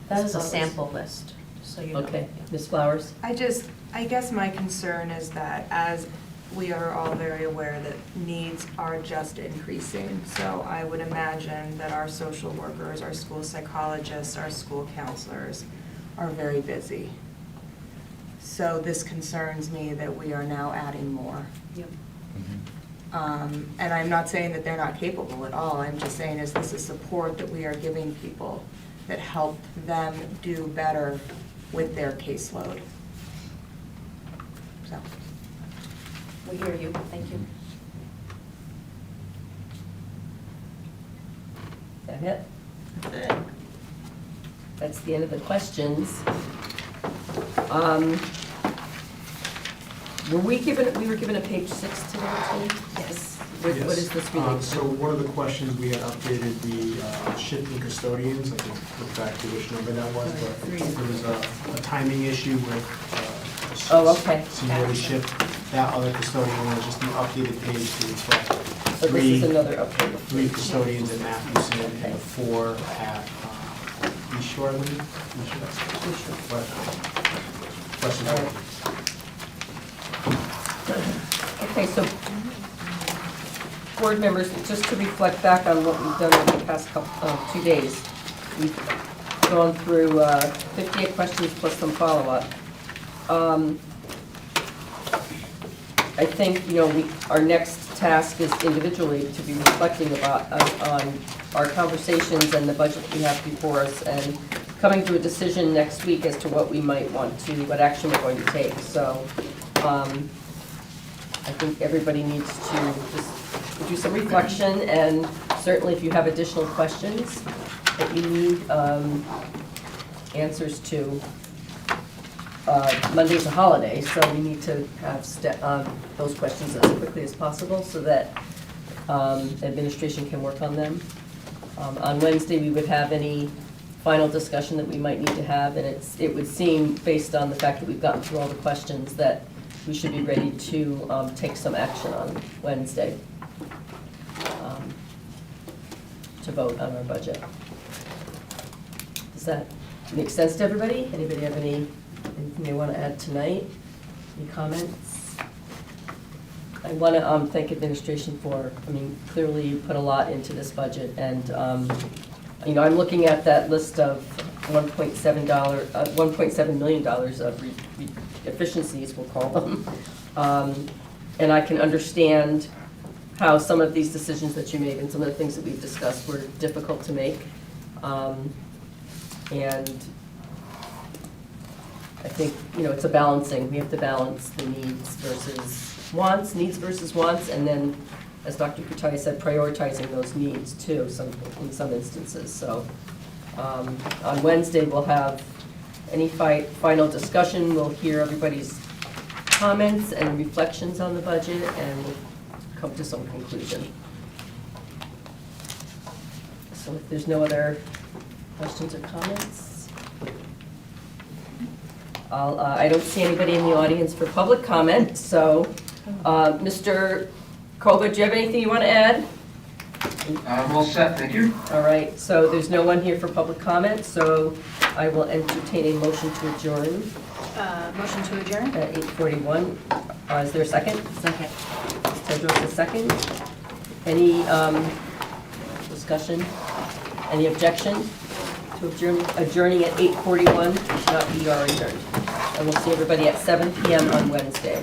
That is a sample list, so you know. Okay, Ms. Flowers? I guess my concern is that as we are all very aware that needs are just increasing, so I would imagine that our social workers, our school psychologists, our school counselors are very busy. So this concerns me that we are now adding more. Yep. And I'm not saying that they're not capable at all, I'm just saying is this a support that we are giving people that help them do better with their caseload? So, We hear you, thank you. Is that it? That's the end of the questions. We were given a page 6 today, too? Yes. What is this related to? So one of the questions, we had updated the shifting custodians, I think look back to which number that was, but there was a timing issue with Oh, okay. seniority shift. That other custodian was just the updated page to reflect So this is another update. 3 custodians at Mathewson Okay. and 4 at East Shore, Lee? East Shore? West Shore. Okay, so, board members, just to reflect back on what we've done over the past 2 days, we've gone through 58 questions plus some follow-up. I think, our next task is individually to be reflecting on our conversations and the budget we have before us, and coming to a decision next week as to what we might want to, what action we're going to take. So, I think everybody needs to just do some reflection, and certainly if you have additional questions that you need answers to. Monday's a holiday, so we need to have those questions as quickly as possible so that administration can work on them. On Wednesday, we would have any final discussion that we might need to have, and it would seem, based on the fact that we've gotten through all the questions, that we should be ready to take some action on Wednesday. to vote on our budget. Does that make sense to everybody? Anybody have anything they want to add tonight? Any comments? I want to thank administration for, clearly you put a lot into this budget, and, I'm looking at that list of $1.7 million of efficiencies, we'll call them. And I can understand how some of these decisions that you made and some of the things that we've discussed were difficult to make. And I think, it's a balancing. We have to balance the needs versus wants, and then, as Dr. Kutai said, prioritizing those needs too, in some instances. So on Wednesday, we'll have any final discussion. We'll hear everybody's comments and reflections on the budget, and we'll come to some conclusion. So if there's no other questions or comments, I don't see anybody in the audience for public comment, so Mr. Colbert, do you have anything you want to add? I'm all set, thank you. All right, so there's no one here for public comment, so I will entertain a motion to adjourn Motion to adjourn? at 8:41. Is there a second? Second. Ms. Tedros, a second. Any discussion? Any objection to adjourning at 8:41? We are adjourned. And we'll see everybody at 7 PM on Wednesday.